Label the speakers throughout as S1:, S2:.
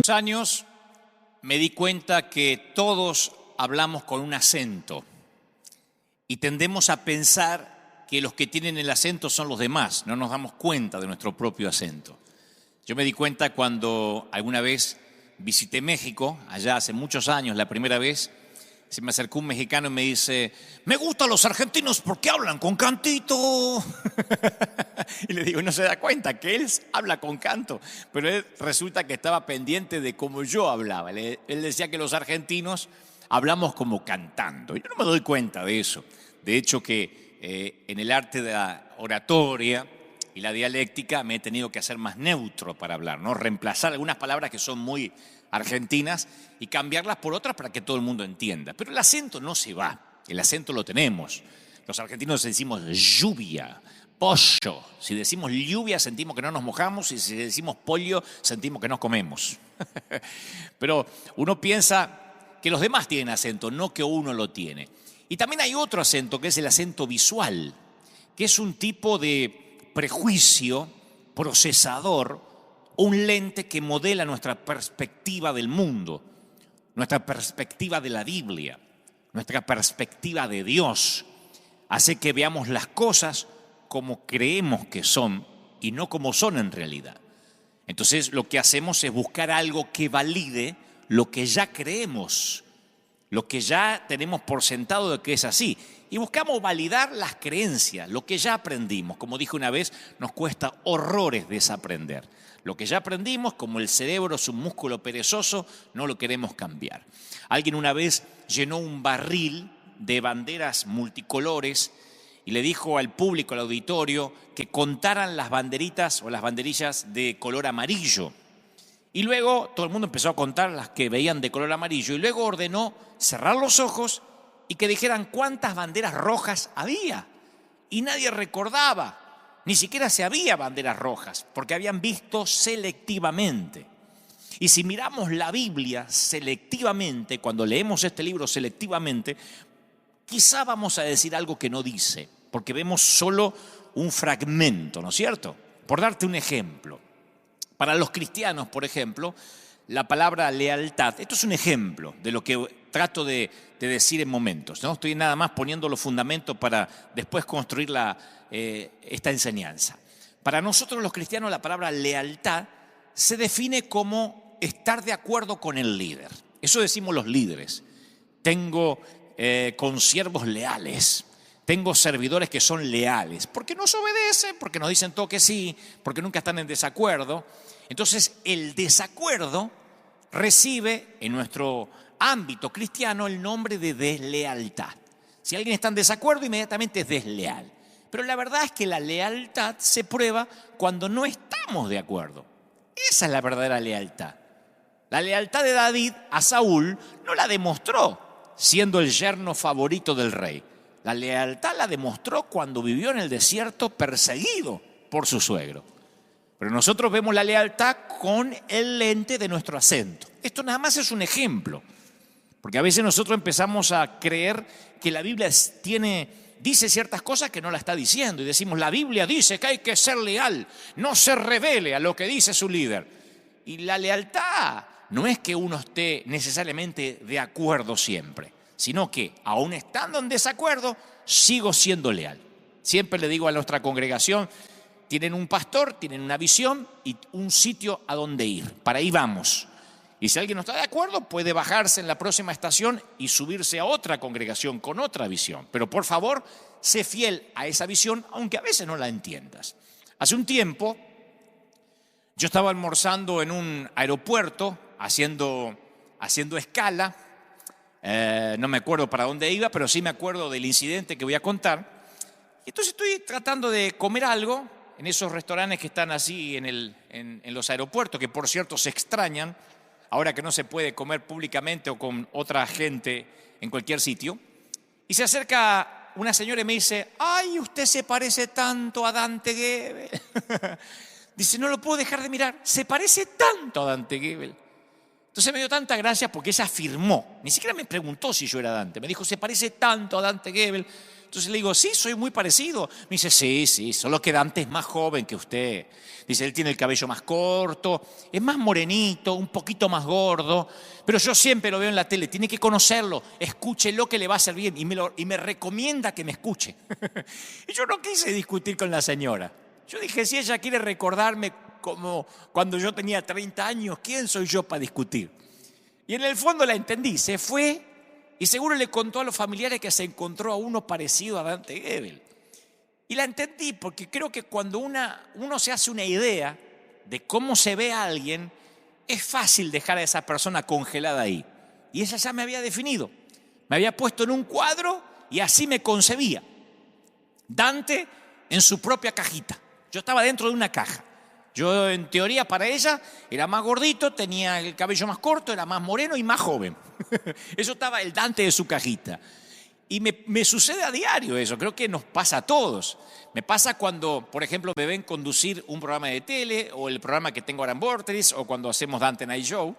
S1: Años me di cuenta que todos hablamos con un acento y tendemos a pensar que los que tienen el acento son los demás, no nos damos cuenta de nuestro propio acento. Yo me di cuenta cuando alguna vez visité México, allá hace muchos años, la primera vez, se me acercó un mexicano y me dice: me gustan los argentinos porque hablan con cantito. Y le digo, no se da cuenta que él habla con canto, pero él resulta que estaba pendiente de cómo yo hablaba. Él decía que los argentinos hablamos como cantando. Yo no me doy cuenta de eso. De hecho que en el arte de la oratoria y la dialéctica me he tenido que hacer más neutro para hablar, ¿no? Reemplazar algunas palabras que son muy argentinas y cambiarlas por otras para que todo el mundo entienda. Pero el acento no se va, el acento lo tenemos. Los argentinos decimos lluvia, pollo. Si decimos lluvia sentimos que no nos mojamos y si decimos pollo sentimos que nos comemos. Pero uno piensa que los demás tienen acento, no que uno lo tiene. Y también hay otro acento que es el acento visual, que es un tipo de prejuicio procesador, un lente que modela nuestra perspectiva del mundo, nuestra perspectiva de la Biblia, nuestra perspectiva de Dios. Hace que veamos las cosas como creemos que son y no como son en realidad. Entonces lo que hacemos es buscar algo que valide lo que ya creemos, lo que ya tenemos por sentado de que es así. Y buscamos validar las creencias, lo que ya aprendimos. Como dije una vez, nos cuesta horrores desaprender. Lo que ya aprendimos, como el cerebro es un músculo perezoso, no lo queremos cambiar. Alguien una vez llenó un barril de banderas multicolores y le dijo al público, al auditorio, que contaran las banderitas o las banderillas de color amarillo. Y luego todo el mundo empezó a contar las que veían de color amarillo y luego ordenó cerrar los ojos y que dijeran cuántas banderas rojas había. Y nadie recordaba, ni siquiera se había banderas rojas, porque habían visto selectivamente. Y si miramos la Biblia selectivamente, cuando leemos este libro selectivamente, quizá vamos a decir algo que no dice, porque vemos solo un fragmento, ¿no es cierto? Por darte un ejemplo, para los cristianos, por ejemplo, la palabra lealtad, esto es un ejemplo de lo que trato de decir en momentos, ¿no? Estoy nada más poniendo los fundamentos para después construir esta enseñanza. Para nosotros los cristianos la palabra lealtad se define como estar de acuerdo con el líder. Eso decimos los líderes. Tengo consiervos leales, tengo servidores que son leales, porque nos obedecen, porque nos dicen todo que sí, porque nunca están en desacuerdo. Entonces el desacuerdo recibe en nuestro ámbito cristiano el nombre de deslealtad. Si alguien está en desacuerdo, inmediatamente es desleal. Pero la verdad es que la lealtad se prueba cuando no estamos de acuerdo. Esa es la verdadera lealtad. La lealtad de David a Saúl no la demostró siendo el yerno favorito del rey. La lealtad la demostró cuando vivió en el desierto perseguido por su suegro. Pero nosotros vemos la lealtad con el lente de nuestro acento. Esto nada más es un ejemplo, porque a veces nosotros empezamos a creer que la Biblia dice ciertas cosas que no la está diciendo y decimos, la Biblia dice que hay que ser leal, no se revele a lo que dice su líder. Y la lealtad no es que uno esté necesariamente de acuerdo siempre, sino que aún estando en desacuerdo, sigo siendo leal. Siempre le digo a nuestra congregación, tienen un pastor, tienen una visión y un sitio a donde ir. Para ahí vamos. Y si alguien no está de acuerdo, puede bajarse en la próxima estación y subirse a otra congregación con otra visión. Pero por favor, sé fiel a esa visión, aunque a veces no la entiendas. Hace un tiempo, yo estaba almorzando en un aeropuerto, haciendo escala. No me acuerdo para dónde iba, pero sí me acuerdo del incidente que voy a contar. Entonces estoy tratando de comer algo en esos restaurantes que están así en los aeropuertos, que por cierto se extrañan, ahora que no se puede comer públicamente o con otra gente en cualquier sitio. Y se acerca una señora y me dice, ¡ay, usted se parece tanto a Dante Gebel! Dice, no lo puedo dejar de mirar, se parece tanto a Dante Gebel. Entonces me dio tanta gracia porque ella afirmó, ni siquiera me preguntó si yo era Dante, me dijo, se parece tanto a Dante Gebel. Entonces le digo, sí, soy muy parecido. Me dice, sí, solo que Dante es más joven que usted. Dice, él tiene el cabello más corto, es más morenito, un poquito más gordo, pero yo siempre lo veo en la tele, tiene que conocerlo, escúchelo que le va a hacer bien, y me recomienda que me escuche. Y yo no quise discutir con la señora. Yo dije, si ella quiere recordarme como cuando yo tenía 30 años, ¿quién soy yo para discutir? Y en el fondo la entendí, se fue y seguro le contó a los familiares que se encontró a uno parecido a Dante Gebel. Y la entendí porque creo que cuando uno se hace una idea de cómo se ve a alguien, es fácil dejar a esa persona congelada ahí. Y ella ya me había definido, me había puesto en un cuadro y así me concebía. Dante en su propia cajita, yo estaba dentro de una caja. Yo, en teoría, para ella era más gordito, tenía el cabello más corto, era más moreno y más joven. Eso estaba el Dante de su cajita. Y me sucede a diario eso, creo que nos pasa a todos. Me pasa cuando, por ejemplo, me ven conducir un programa de tele o el programa que tengo ahora en Vorterix o cuando hacemos Dante Night Show.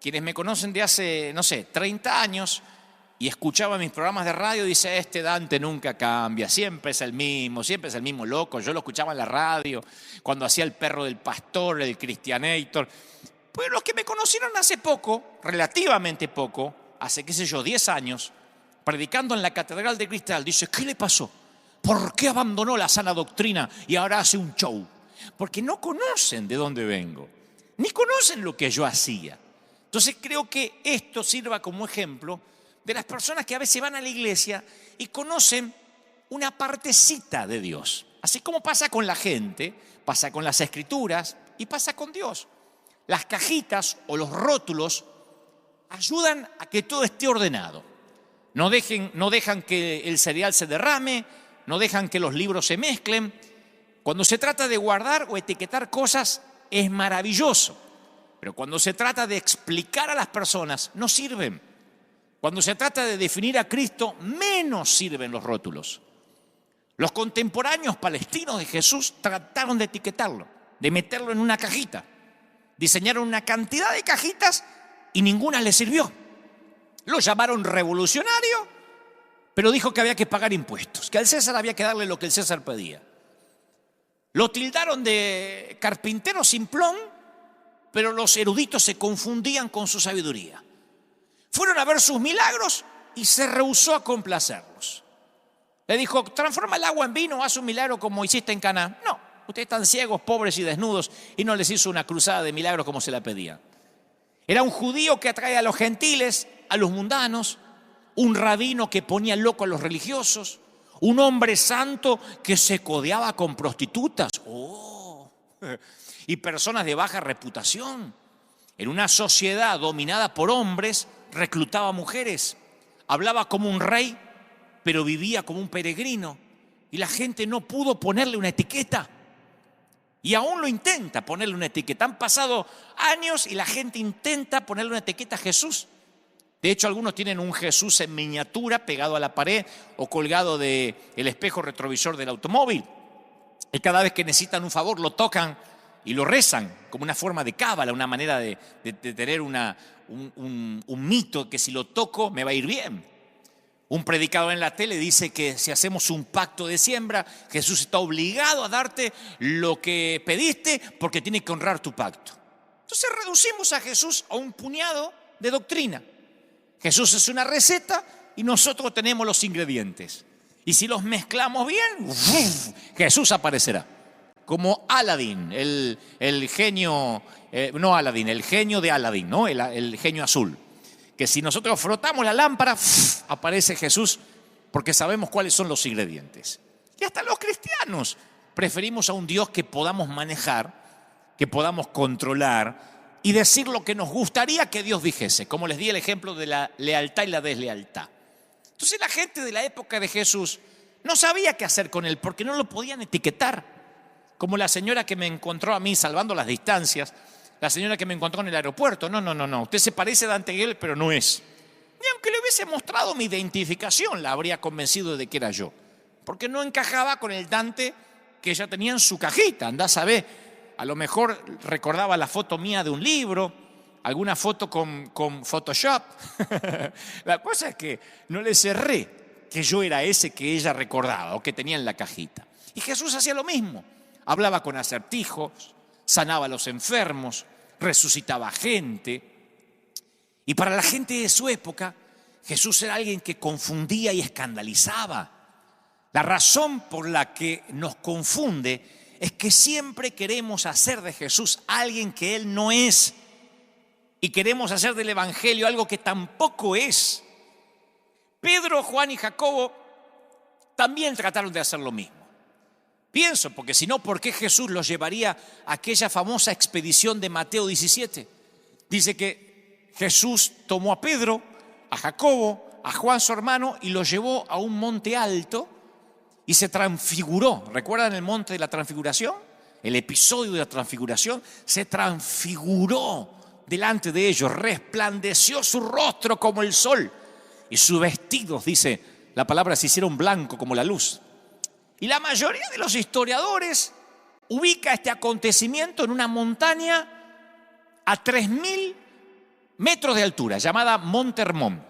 S1: Quienes me conocen de hace, 30 años y escuchaban mis programas de radio, dice, este Dante nunca cambia, siempre es el mismo loco. Yo lo escuchaba en la radio, cuando hacía El perro del pastor, el Christianator. Pues los que me conocieron hace poco, relativamente poco, hace, 10 años, predicando en la Catedral de Cristal, dice, ¿qué le pasó? ¿Por qué abandonó la sana doctrina y ahora hace un show? Porque no conocen de dónde vengo, ni conocen lo que yo hacía. Entonces creo que esto sirva como ejemplo de las personas que a veces van a la iglesia y conocen una partecita de Dios. Así como pasa con la gente, pasa con las escrituras y pasa con Dios. Las cajitas o los rótulos ayudan a que todo esté ordenado. No dejan que el cereal se derrame, no dejan que los libros se mezclen. Cuando se trata de guardar o etiquetar cosas es maravilloso, pero cuando se trata de explicar a las personas no sirven. Cuando se trata de definir a Cristo, menos sirven los rótulos. Los contemporáneos palestinos de Jesús trataron de etiquetarlo, de meterlo en una cajita. Diseñaron una cantidad de cajitas y ninguna le sirvió. Lo llamaron revolucionario, pero dijo que había que pagar impuestos, que al César había que darle lo que el César pedía. Lo tildaron de carpintero simplón, pero los eruditos se confundían con su sabiduría. Fueron a ver sus milagros y se rehusó a complacerlos. Le dijo, transforma el agua en vino, haz un milagro como hiciste en Caná. No, ustedes están ciegos, pobres y desnudos, y no les hizo una cruzada de milagros como se la pedía. Era un judío que atrae a los gentiles, a los mundanos, un rabino que ponía loco a los religiosos, un hombre santo que se codeaba con prostitutas y personas de baja reputación. En una sociedad dominada por hombres, reclutaba mujeres, hablaba como un rey, pero vivía como un peregrino, y la gente no pudo ponerle una etiqueta. Y aún lo intenta ponerle una etiqueta. Han pasado años y la gente intenta ponerle una etiqueta a Jesús. De hecho, algunos tienen un Jesús en miniatura pegado a la pared o colgado del espejo retrovisor del automóvil. Y cada vez que necesitan un favor lo tocan y lo rezan como una forma de cábala, una manera de tener un mito que si lo toco me va a ir bien. Un predicador en la tele dice que si hacemos un pacto de siembra, Jesús está obligado a darte lo que pediste porque tiene que honrar tu pacto. Entonces reducimos a Jesús a un puñado de doctrina. Jesús es una receta y nosotros tenemos los ingredientes. Y si los mezclamos bien, Jesús aparecerá. Como Aladín, el genio, no Aladín, el genio de Aladín, ¿no? El genio azul. Que si nosotros frotamos la lámpara, aparece Jesús porque sabemos cuáles son los ingredientes. Y hasta los cristianos preferimos a un Dios que podamos manejar, que podamos controlar y decir lo que nos gustaría que Dios dijese, como les di el ejemplo de la lealtad y la deslealtad. Entonces la gente de la época de Jesús no sabía qué hacer con él porque no lo podían etiquetar. Como la señora que me encontró a mí salvando las distancias, la señora que me encontró en el aeropuerto. No, usted se parece a Dante Gebel, pero no es. Ni aunque le hubiese mostrado mi identificación, la habría convencido de que era yo. Porque no encajaba con el Dante que ella tenía en su cajita. Andá a saber, a lo mejor recordaba la foto mía de un libro, alguna foto con Photoshop. La cosa es que no le cerré que yo era ese que ella recordaba o que tenía en la cajita. Y Jesús hacía lo mismo. Hablaba con acertijos, sanaba a los enfermos, resucitaba gente. Y para la gente de su época, Jesús era alguien que confundía y escandalizaba. La razón por la que nos confunde es que siempre queremos hacer de Jesús alguien que Él no es. Y queremos hacer del Evangelio algo que tampoco es. Pedro, Juan y Jacobo también trataron de hacer lo mismo. Pienso, porque si no, ¿por qué Jesús los llevaría a aquella famosa expedición de Mateo 17? Dice que Jesús tomó a Pedro, a Jacobo, a Juan su hermano y los llevó a un monte alto y se transfiguró. ¿Recuerdan el monte de la transfiguración? El episodio de la transfiguración. Se transfiguró delante de ellos, resplandeció su rostro como el sol y sus vestidos, dice la palabra, se hicieron blanco como la luz. Y la mayoría de los historiadores ubica este acontecimiento en una montaña a 3.000 metros de altura, llamada Monte Hermón.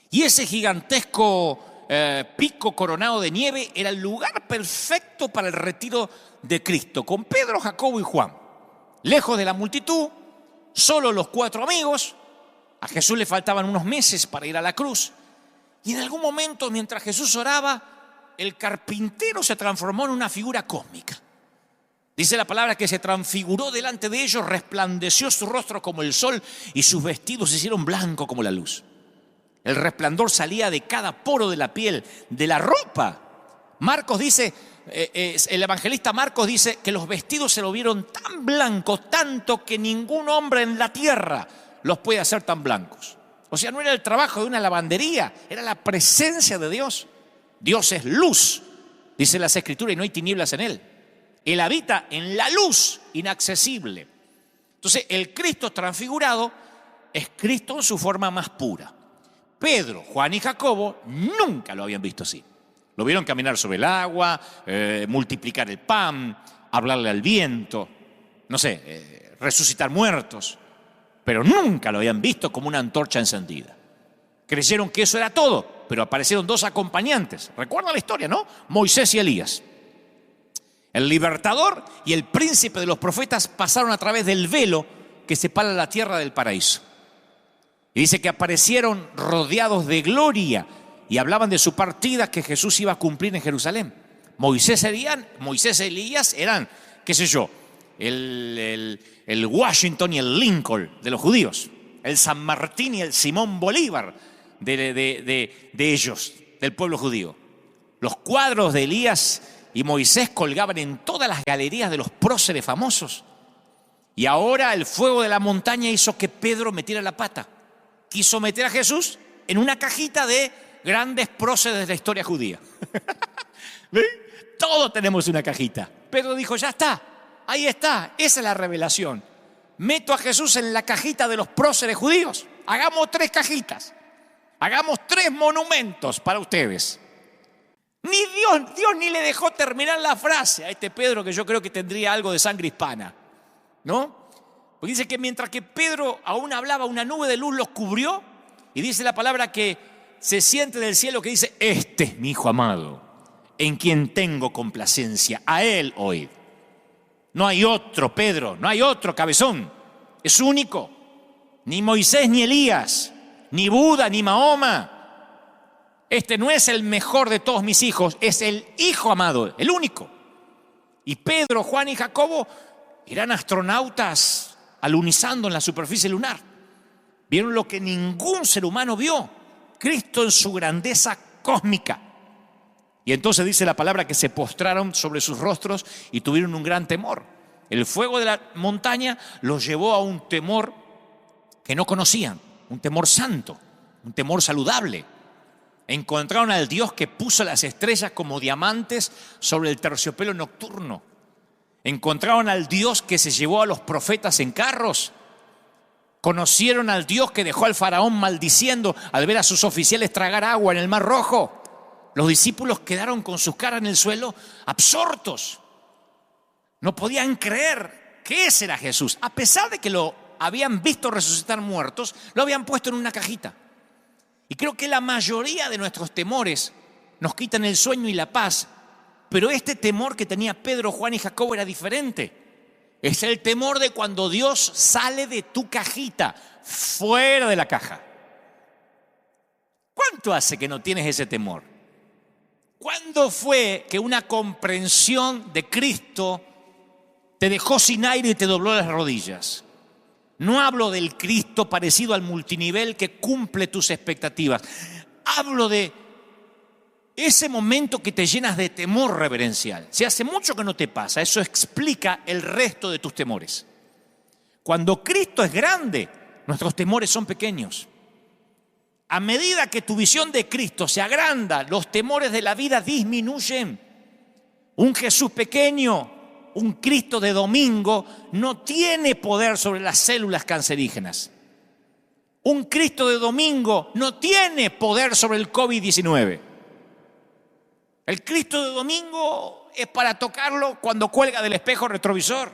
S1: Y ese gigantesco pico coronado de nieve era el lugar perfecto para el retiro de Cristo, con Pedro, Jacobo y Juan. Lejos de la multitud, solo los 4 amigos. A Jesús le faltaban unos meses para ir a la cruz. Y en algún momento, mientras Jesús oraba, el carpintero se transformó en una figura cósmica. Dice la palabra que se transfiguró delante de ellos, resplandeció su rostro como el sol y sus vestidos se hicieron blancos como la luz. El resplandor salía de cada poro de la piel, de la ropa. Marcos dice, el evangelista Marcos dice que los vestidos se lo vieron tan blancos, tanto que ningún hombre en la tierra los puede hacer tan blancos. O sea, no era el trabajo de una lavandería, era la presencia de Dios. Dios es luz, dice las Escrituras, y no hay tinieblas en Él. Él habita en la luz inaccesible. Entonces, el Cristo transfigurado es Cristo en su forma más pura. Pedro, Juan y Jacobo nunca lo habían visto así. Lo vieron caminar sobre el agua, multiplicar el pan, hablarle al viento, no sé, resucitar muertos, pero nunca lo habían visto como una antorcha encendida. Creyeron que eso era todo, pero aparecieron 2 acompañantes. ¿Recuerdan la historia, no? Moisés y Elías. El libertador y el príncipe de los profetas pasaron a través del velo que separa la tierra del paraíso. Y dice que aparecieron rodeados de gloria y hablaban de su partida que Jesús iba a cumplir en Jerusalén. Moisés y Elías eran, qué sé yo, el Washington y el Lincoln de los judíos, el San Martín y el Simón Bolívar de ellos, del pueblo judío. Los cuadros de Elías y Moisés colgaban en todas las galerías de los próceres famosos. Y ahora el fuego de la montaña hizo que Pedro metiera la pata. Quiso meter a Jesús en una cajita de grandes próceres de la historia judía. ¿Ven? Todos tenemos una cajita. Pedro dijo, ya está, ahí está, esa es la revelación. Meto a Jesús en la cajita de los próceres judíos. Hagamos 3 cajitas. Hagamos 3 monumentos para ustedes. Ni Dios ni le dejó terminar la frase a este Pedro, que yo creo que tendría algo de sangre hispana, ¿no? Porque dice que mientras que Pedro aún hablaba, una nube de luz los cubrió, y dice la palabra que se siente del cielo que dice, este es mi hijo amado, en quien tengo complacencia, a él oíd. No hay otro Pedro, no hay otro cabezón, es único. Ni Moisés ni Elías, ni Buda ni Mahoma. Este no es el mejor de todos mis hijos, es el hijo amado, el único. Y Pedro, Juan y Jacobo eran astronautas alunizando en la superficie lunar. Vieron lo que ningún ser humano vio, Cristo en su grandeza cósmica. Y entonces dice la palabra que se postraron sobre sus rostros y tuvieron un gran temor. El fuego de la montaña los llevó a un temor que no conocían, un temor santo, un temor saludable. Encontraron al Dios que puso las estrellas como diamantes sobre el terciopelo nocturno. Encontraron al Dios que se llevó a los profetas en carros. Conocieron al Dios que dejó al faraón maldiciendo al ver a sus oficiales tragar agua en el Mar Rojo. Los discípulos quedaron con sus caras en el suelo absortos. No podían creer que ese era Jesús, a pesar de que lo habían visto resucitar muertos, lo habían puesto en una cajita. Y creo que la mayoría de nuestros temores nos quitan el sueño y la paz, pero este temor que tenía Pedro, Juan y Jacobo era diferente. Es el temor de cuando Dios sale de tu cajita, fuera de la caja. ¿Cuánto hace que no tienes ese temor? ¿Cuándo fue que una comprensión de Cristo te dejó sin aire y te dobló las rodillas? No hablo del Cristo parecido al multinivel que cumple tus expectativas. Hablo de ese momento que te llenas de temor reverencial. Si hace mucho que no te pasa, eso explica el resto de tus temores. Cuando Cristo es grande, nuestros temores son pequeños. A medida que tu visión de Cristo se agranda, los temores de la vida disminuyen. Un Jesús pequeño, un Cristo de domingo, no tiene poder sobre las células cancerígenas. Un Cristo de domingo no tiene poder sobre el COVID-19. El Cristo de domingo es para tocarlo cuando cuelga del espejo retrovisor.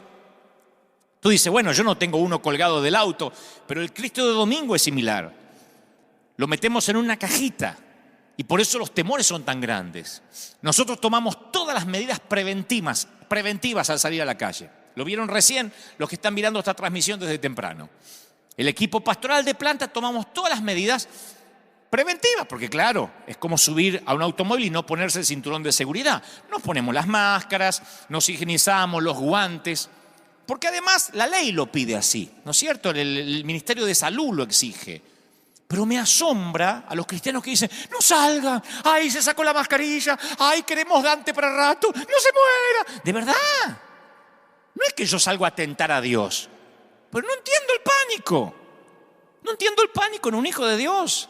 S1: Tú dices, bueno, yo no tengo uno colgado del auto, pero el Cristo de domingo es similar. Lo metemos en una cajita y por eso los temores son tan grandes. Nosotros tomamos todas las medidas preventivas al salir a la calle. Lo vieron recién los que están mirando esta transmisión desde temprano. El equipo pastoral de planta tomamos todas las medidas preventivas, porque claro, es como subir a un automóvil y no ponerse el cinturón de seguridad. Nos ponemos las máscaras, nos higienizamos los guantes, porque además la ley lo pide así, ¿no es cierto? El Ministerio de Salud lo exige. Pero me asombra a los cristianos que dicen, no salgan, ay, se sacó la mascarilla, ay, queremos Dante para rato, no se muera. De verdad, no es que yo salgo a tentar a Dios, pero no entiendo el pánico. No entiendo el pánico en un hijo de Dios.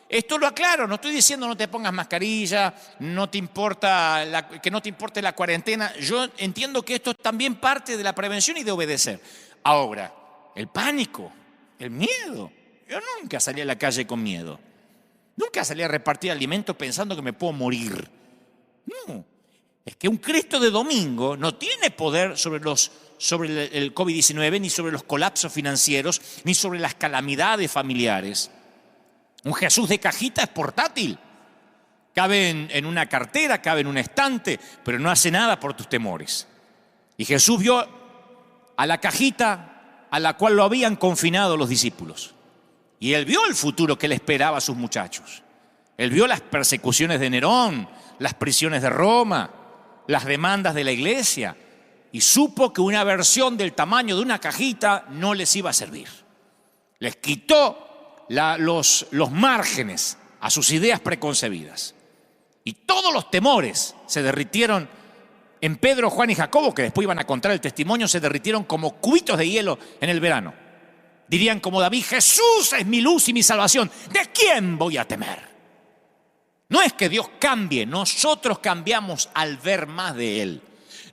S1: Esto lo aclaro, no estoy diciendo no te pongas mascarilla, no te importa que no te importe la cuarentena. Yo entiendo que esto es también parte de la prevención y de obedecer. Ahora, el pánico, el miedo. Yo nunca salí a la calle con miedo. Nunca salí a repartir alimentos pensando que me puedo morir. No, es que un Cristo de domingo no tiene poder sobre el COVID-19, ni sobre los colapsos financieros, ni sobre las calamidades familiares. Un Jesús de cajita es portátil. Cabe en una cartera, cabe en un estante, pero no hace nada por tus temores. Y Jesús vio a la cajita a la cual lo habían confinado los discípulos. Y él vio el futuro que le esperaba a sus muchachos. Él vio las persecuciones de Nerón, las prisiones de Roma, las demandas de la iglesia. Y supo que una versión del tamaño de una cajita no les iba a servir. Les quitó los márgenes a sus ideas preconcebidas. Y todos los temores se derritieron en Pedro, Juan y Jacobo, que después iban a contar el testimonio, se derritieron como cubitos de hielo en el verano. Dirían como David, Jesús es mi luz y mi salvación. ¿De quién voy a temer? No es que Dios cambie, nosotros cambiamos al ver más de Él.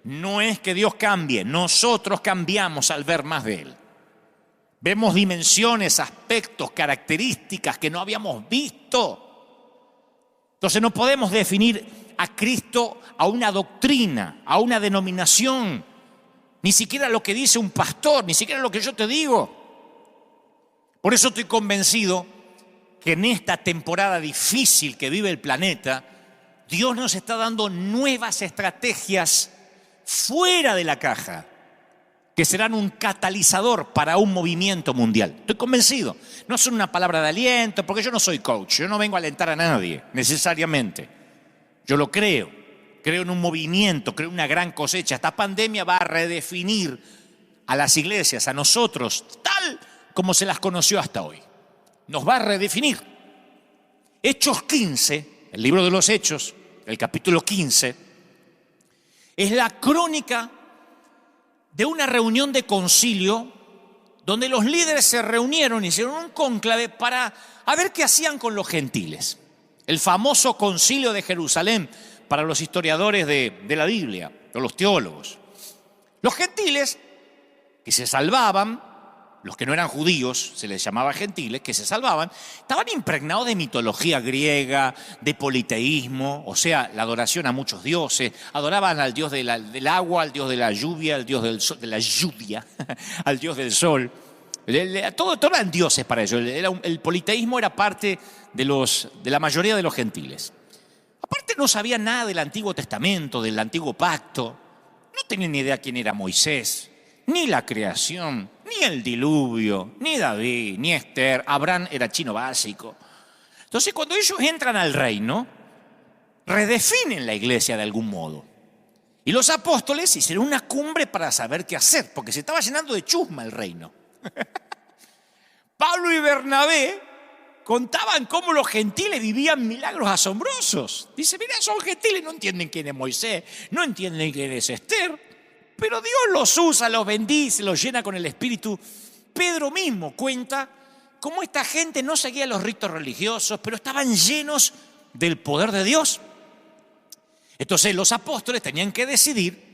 S1: No es que Dios cambie, nosotros cambiamos al ver más de Él. Vemos dimensiones, aspectos, características que no habíamos visto. Entonces no podemos definir a Cristo a una doctrina, a una denominación, ni siquiera lo que dice un pastor, ni siquiera lo que yo te digo. Por eso estoy convencido que en esta temporada difícil que vive el planeta, Dios nos está dando nuevas estrategias fuera de la caja, que serán un catalizador para un movimiento mundial. Estoy convencido. No son una palabra de aliento, porque yo no soy coach, yo no vengo a alentar a nadie, necesariamente. Yo lo creo en un movimiento, creo en una gran cosecha. Esta pandemia va a redefinir a las iglesias, a nosotros, tal como se las conoció hasta hoy. Nos va a redefinir. Hechos 15, el libro de los Hechos, el capítulo 15, es la crónica de una reunión de concilio donde los líderes se reunieron, hicieron un cónclave para ver qué hacían con los gentiles. El famoso concilio de Jerusalén para los historiadores de la Biblia, o los teólogos. Los gentiles que se salvaban, los que no eran judíos, se les llamaba gentiles, que se salvaban, estaban impregnados de mitología griega, de politeísmo, o sea, la adoración a muchos dioses. Adoraban al dios del agua, al dios de la lluvia, al dios del sol, al dios del sol. Todo eran dioses para ellos. El politeísmo era parte de la mayoría de los gentiles. Aparte no sabían nada del Antiguo Testamento, del Antiguo Pacto. No tenían ni idea quién era Moisés, ni la creación, ni el diluvio, ni David, ni Esther. Abraham era chino básico. Entonces cuando ellos entran al reino, redefinen la iglesia de algún modo. Y los apóstoles hicieron una cumbre para saber qué hacer, porque se estaba llenando de chusma el reino. Pablo y Bernabé contaban cómo los gentiles vivían milagros asombrosos. Dice, mira, son gentiles, no entienden quién es Moisés, no entienden quién es Esther, pero Dios los usa, los bendice, los llena con el Espíritu. Pedro mismo cuenta cómo esta gente no seguía los ritos religiosos, pero estaban llenos del poder de Dios. Entonces los apóstoles tenían que decidir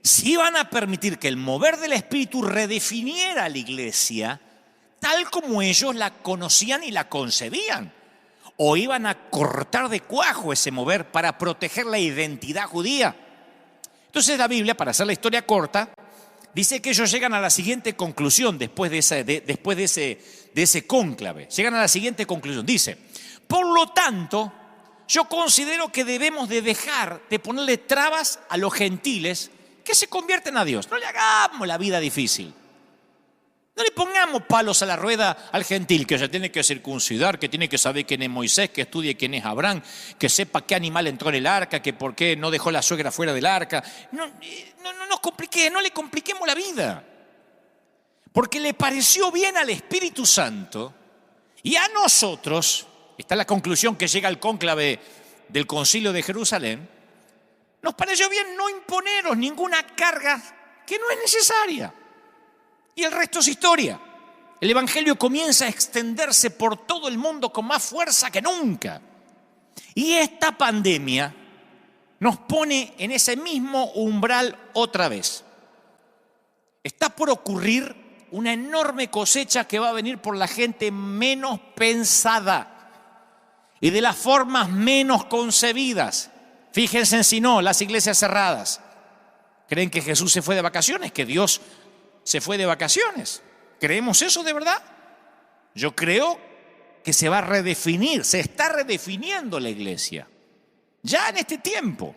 S1: si iban a permitir que el mover del Espíritu redefiniera la iglesia tal como ellos la conocían y la concebían, o iban a cortar de cuajo ese mover para proteger la identidad judía. Entonces la Biblia, para hacer la historia corta, dice que ellos llegan a la siguiente conclusión después de ese cónclave. Llegan a la siguiente conclusión. Dice, por lo tanto, yo considero que debemos de dejar de ponerle trabas a los gentiles que se convierten a Dios. No le hagamos la vida difícil. No le pongamos palos a la rueda al gentil que se tiene que circuncidar, que tiene que saber quién es Moisés, que estudie quién es Abraham, que sepa qué animal entró en el arca, que por qué no dejó la suegra fuera del arca. No le compliquemos la vida. Porque le pareció bien al Espíritu Santo y a nosotros, está la conclusión que llega al cónclave del Concilio de Jerusalén, nos pareció bien no imponeros ninguna carga que no es necesaria. Y el resto es historia. El Evangelio comienza a extenderse por todo el mundo con más fuerza que nunca. Y esta pandemia nos pone en ese mismo umbral otra vez. Está por ocurrir una enorme cosecha que va a venir por la gente menos pensada y de las formas menos concebidas. Fíjense en si no, las iglesias cerradas. ¿Creen que Jesús se fue de vacaciones? ¿Que Dios se fue de vacaciones? ¿Creemos eso de verdad? Yo creo que se va a redefinir, se está redefiniendo la iglesia. Ya en este tiempo.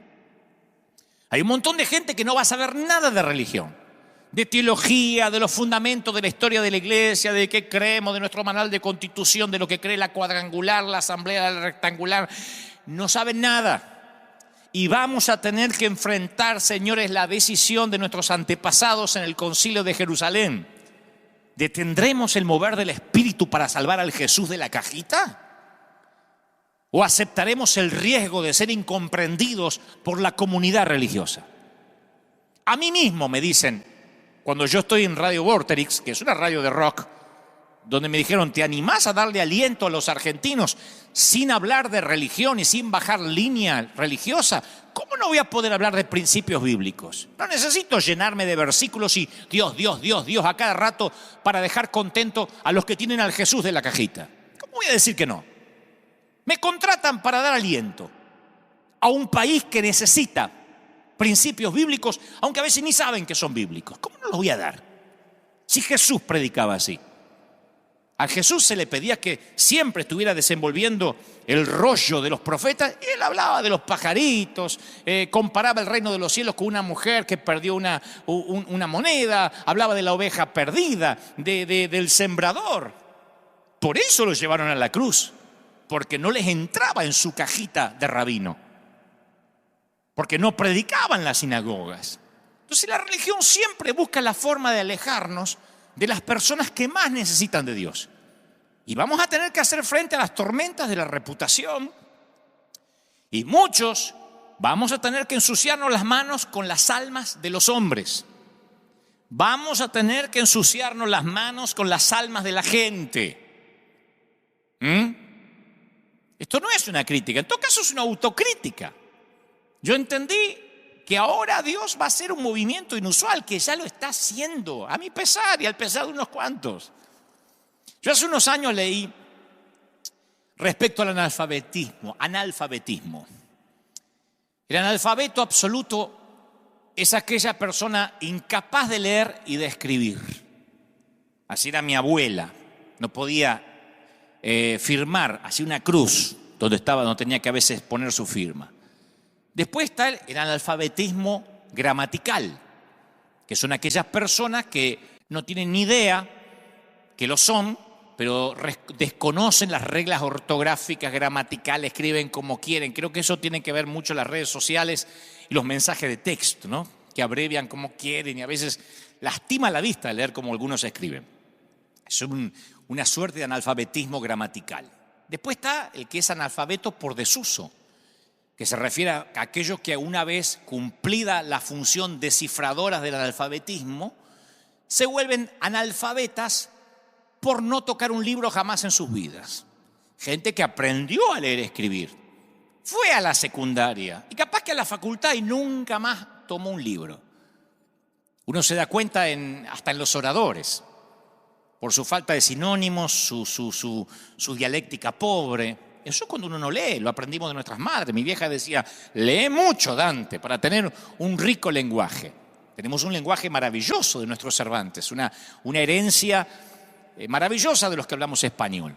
S1: Hay un montón de gente que no va a saber nada de religión, de teología, de los fundamentos de la historia de la iglesia, de qué creemos, de nuestro manual de constitución, de lo que cree la cuadrangular, la asamblea rectangular. No saben nada. Y vamos a tener que enfrentar, señores, la decisión de nuestros antepasados en el Concilio de Jerusalén. ¿Detendremos el mover del Espíritu para salvar al Jesús de la cajita? ¿O aceptaremos el riesgo de ser incomprendidos por la comunidad religiosa? A mí mismo me dicen, cuando yo estoy en Radio Vorterix, que es una radio de rock, donde me dijeron, ¿te animás a darle aliento a los argentinos sin hablar de religión y sin bajar línea religiosa? ¿Cómo no voy a poder hablar de principios bíblicos? No necesito llenarme de versículos y Dios, Dios, Dios, Dios a cada rato para dejar contento a los que tienen al Jesús de la cajita. ¿Cómo voy a decir que no? Me contratan para dar aliento a un país que necesita principios bíblicos, aunque a veces ni saben que son bíblicos. ¿Cómo no los voy a dar? Si Jesús predicaba así. A Jesús se le pedía que siempre estuviera desenvolviendo el rollo de los profetas. Él hablaba de los pajaritos, comparaba el reino de los cielos con una mujer que perdió una moneda, hablaba de la oveja perdida, del sembrador. Por eso lo llevaron a la cruz, porque no les entraba en su cajita de rabino, porque no predicaban en las sinagogas. Entonces la religión siempre busca la forma de alejarnos de las personas que más necesitan de Dios. Y vamos a tener que hacer frente a las tormentas de la reputación. Y muchos vamos a tener que ensuciarnos las manos con las almas de los hombres. Vamos a tener que ensuciarnos las manos con las almas de la gente. Esto no es una crítica, en todo caso es una autocrítica. Yo entendí que ahora Dios va a hacer un movimiento inusual, que ya lo está haciendo, a mi pesar y al pesar de unos cuantos. Yo hace unos años leí respecto al analfabetismo. El analfabeto absoluto es aquella persona incapaz de leer y de escribir. Así era mi abuela. No podía firmar, hacía una cruz donde estaba, no tenía que a veces poner su firma. Después está el analfabetismo gramatical, que son aquellas personas que no tienen ni idea que lo son, pero desconocen las reglas ortográficas, gramaticales, escriben como quieren. Creo que eso tiene que ver mucho las redes sociales y los mensajes de texto, ¿no? Que abrevian como quieren y a veces lastima la vista leer como algunos escriben. Es una suerte de analfabetismo gramatical. Después está el que es analfabeto por desuso, que se refiere a aquellos que una vez cumplida la función descifradora del analfabetismo, se vuelven analfabetas por no tocar un libro jamás en sus vidas. Gente que aprendió a leer y escribir, fue a la secundaria y capaz que a la facultad y nunca más tomó un libro. Uno se da cuenta hasta en los oradores, por su falta de sinónimos, su dialéctica pobre. Eso cuando uno no lee, lo aprendimos de nuestras madres. Mi vieja decía, lee mucho, Dante, para tener un rico lenguaje. Tenemos un lenguaje maravilloso de nuestros Cervantes, una herencia maravillosa de los que hablamos español.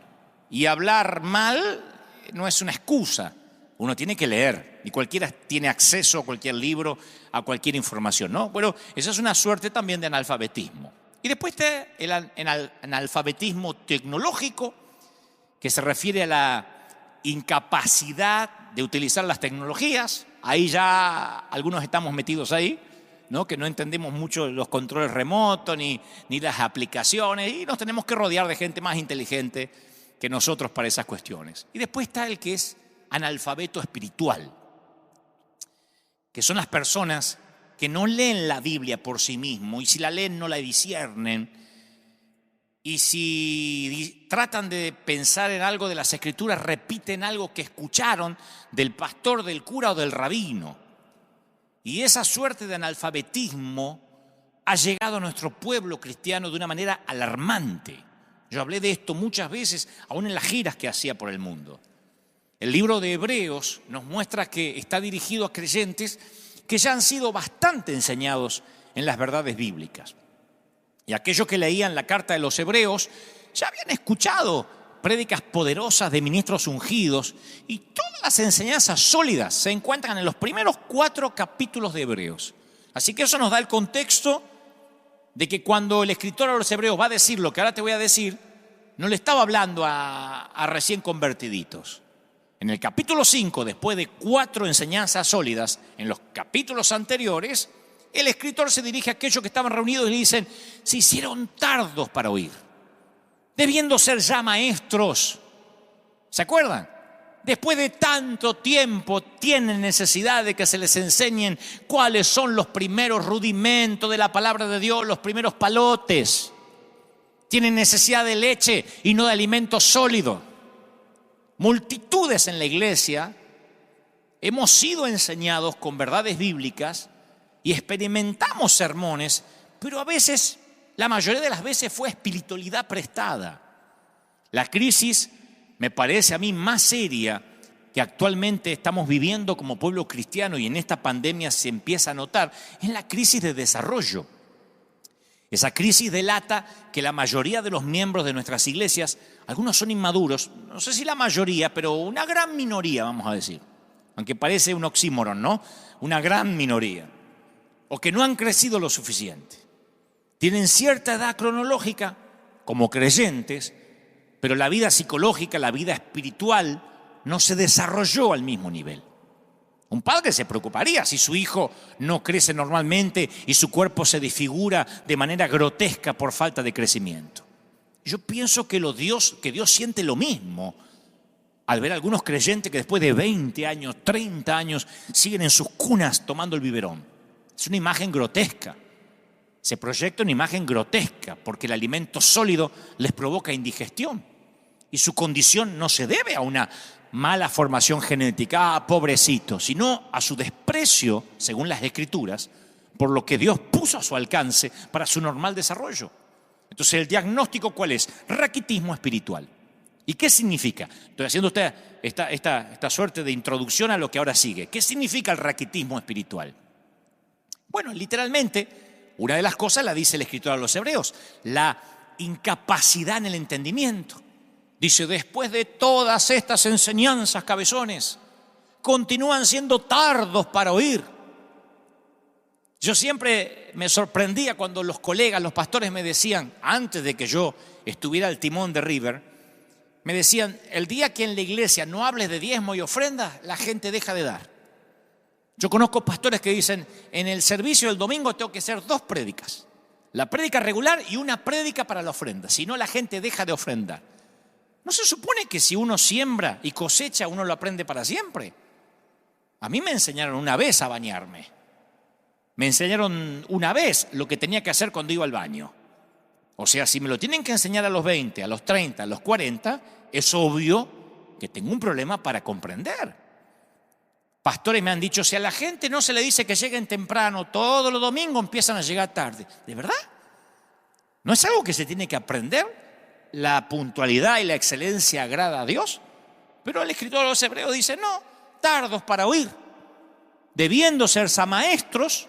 S1: Y hablar mal no es una excusa. Uno tiene que leer y cualquiera tiene acceso a cualquier libro, a cualquier información, ¿no? Bueno, esa es una suerte también de analfabetismo. Y después está el analfabetismo tecnológico, que se refiere a la incapacidad de utilizar las tecnologías. Ahí ya algunos estamos metidos ahí, ¿no? Que no entendemos mucho los controles remotos ni las aplicaciones y nos tenemos que rodear de gente más inteligente que nosotros para esas cuestiones. Y después está el que es analfabeto espiritual, que son las personas que no leen la Biblia por sí mismos y si la leen no la disciernen y si tratan de pensar en algo de las Escrituras repiten algo que escucharon del pastor, del cura o del rabino. Y esa suerte de analfabetismo ha llegado a nuestro pueblo cristiano de una manera alarmante. Yo hablé de esto muchas veces, aún en las giras que hacía por el mundo. El libro de Hebreos nos muestra que está dirigido a creyentes que ya han sido bastante enseñados en las verdades bíblicas. Y aquellos que leían la carta de los Hebreos ya habían escuchado prédicas poderosas de ministros ungidos y todas las enseñanzas sólidas se encuentran en los primeros 4 capítulos de Hebreos. Así que eso nos da el contexto de que cuando el escritor a los Hebreos va a decir lo que ahora te voy a decir, no le estaba hablando a recién convertiditos. En el capítulo 5, después de 4 enseñanzas sólidas, en los capítulos anteriores, el escritor se dirige a aquellos que estaban reunidos y le dicen, se hicieron tardos para oír, debiendo ser ya maestros. ¿Se acuerdan? Después de tanto tiempo tienen necesidad de que se les enseñen cuáles son los primeros rudimentos de la palabra de Dios, los primeros palotes. Tienen necesidad de leche y no de alimento sólido. Multitudes en la iglesia hemos sido enseñados con verdades bíblicas y experimentamos sermones, pero a veces, la mayoría de las veces fue espiritualidad prestada. La crisis me parece a mí más seria que actualmente estamos viviendo como pueblo cristiano y en esta pandemia se empieza a notar, es la crisis de desarrollo. Esa crisis delata que la mayoría de los miembros de nuestras iglesias, algunos son inmaduros, no sé si la mayoría, pero una gran minoría, vamos a decir, aunque parece un oxímoron, ¿no? Una gran minoría, o que no han crecido lo suficiente. Tienen cierta edad cronológica como creyentes, pero la vida psicológica, la vida espiritual no se desarrolló al mismo nivel. Un padre se preocuparía si su hijo no crece normalmente y su cuerpo se desfigura de manera grotesca por falta de crecimiento. Yo pienso que Dios siente lo mismo al ver a algunos creyentes que después de 20 años, 30 años, siguen en sus cunas tomando el biberón. Es una imagen grotesca. Se proyecta una imagen grotesca porque el alimento sólido les provoca indigestión. Y su condición no se debe a una mala formación genética, pobrecito, sino a su desprecio, según las Escrituras, por lo que Dios puso a su alcance para su normal desarrollo. Entonces, ¿el diagnóstico cuál es? Raquitismo espiritual. ¿Y qué significa? Estoy haciendo esta suerte de introducción a lo que ahora sigue. ¿Qué significa el raquitismo espiritual? Bueno, literalmente, una de las cosas la dice el escritor a los Hebreos, la incapacidad en el entendimiento. Dice, después de todas estas enseñanzas, cabezones, continúan siendo tardos para oír. Yo siempre me sorprendía cuando los colegas, los pastores me decían, antes de que yo estuviera al timón de River, me decían, el día que en la iglesia no hables de diezmo y ofrenda, la gente deja de dar. Yo conozco pastores que dicen, en el servicio del domingo tengo que hacer 2 prédicas. La prédica regular y una prédica para la ofrenda. Si no, la gente deja de ofrendar. ¿No se supone que si uno siembra y cosecha, uno lo aprende para siempre? A mí me enseñaron una vez a bañarme. Me enseñaron una vez lo que tenía que hacer cuando iba al baño. O sea, si me lo tienen que enseñar a los 20, a los 30, a los 40, es obvio que tengo un problema para comprender. Pastores me han dicho, si a la gente no se le dice que lleguen temprano, todos los domingos empiezan a llegar tarde. ¿De verdad? ¿No es algo que se tiene que aprender? ¿La puntualidad y la excelencia agrada a Dios? Pero el escritor de los Hebreos dice, no, tardos para oír. Debiendo ser maestros,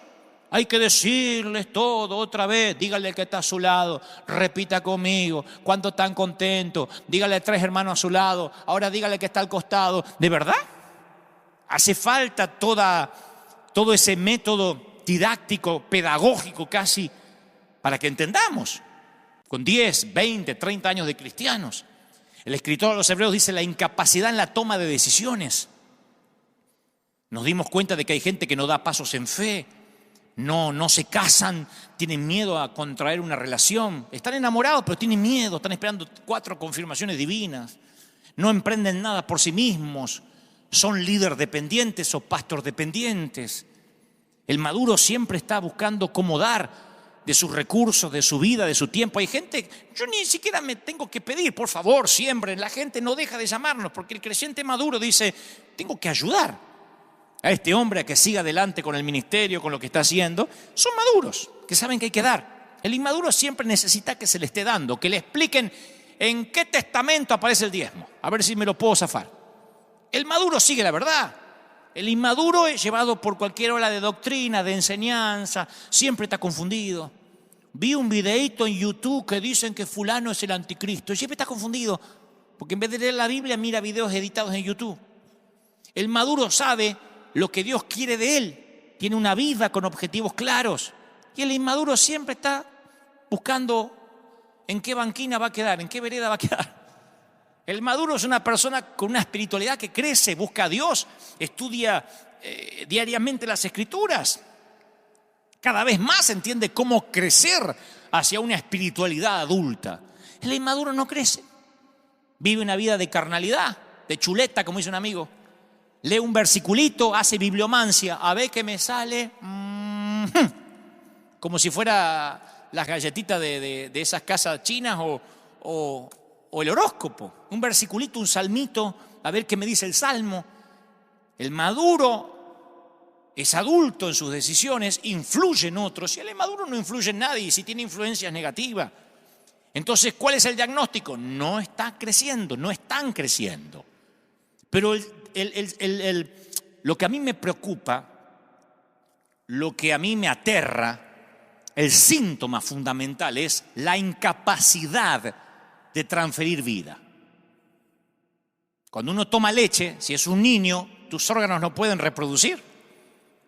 S1: hay que decirles todo otra vez. Dígale que está a su lado, repita conmigo, cuánto están contentos. Dígale a 3 hermanos a su lado, ahora dígale que está al costado. ¿De verdad? Hace falta todo ese método didáctico, pedagógico casi, para que entendamos. Con 10, 20, 30 años de cristianos. El escritor de los Hebreos dice la incapacidad en la toma de decisiones. Nos dimos cuenta de que hay gente que no da pasos en fe, no se casan, tienen miedo a contraer una relación. Están enamorados, pero tienen miedo, están esperando 4 confirmaciones divinas. No emprenden nada por sí mismos. Son líder dependientes o pastor dependientes. El maduro siempre está buscando cómo dar de sus recursos, de su vida, de su tiempo. Hay gente, yo ni siquiera me tengo que pedir, por favor, siembren. La gente no deja de llamarnos porque el creyente maduro dice, tengo que ayudar a este hombre a que siga adelante con el ministerio, con lo que está haciendo. Son maduros, que saben que hay que dar. El inmaduro siempre necesita que se le esté dando, que le expliquen en qué testamento aparece el diezmo, a ver si me lo puedo zafar. El maduro sigue la verdad. El inmaduro es llevado por cualquier ola de doctrina, de enseñanza, siempre está confundido. Vi un videíto en YouTube que dicen que fulano es el anticristo y siempre está confundido, porque en vez de leer la Biblia mira videos editados en YouTube. El maduro sabe lo que Dios quiere de él, tiene una vida con objetivos claros, y el inmaduro siempre está buscando en qué banquina va a quedar, en qué vereda va a quedar. El maduro es una persona con una espiritualidad que crece, busca a Dios, estudia diariamente las Escrituras. Cada vez más entiende cómo crecer hacia una espiritualidad adulta. El inmaduro no crece. Vive una vida de carnalidad, de chuleta, como dice un amigo. Lee un versiculito, hace bibliomancia, a ver qué me sale. Como si fuera las galletitas de esas casas chinas o el horóscopo. Un versiculito, un salmito, a ver qué me dice el salmo. El maduro es adulto en sus decisiones, influye en otros. Y el inmaduro no influye en nadie, si tiene influencia es negativa. Entonces, ¿cuál es el diagnóstico? No está creciendo, no están creciendo. Pero lo que a mí me preocupa, lo que a mí me aterra, el síntoma fundamental es la incapacidad de transferir vida. Cuando uno toma leche, si es un niño, tus órganos no pueden reproducir.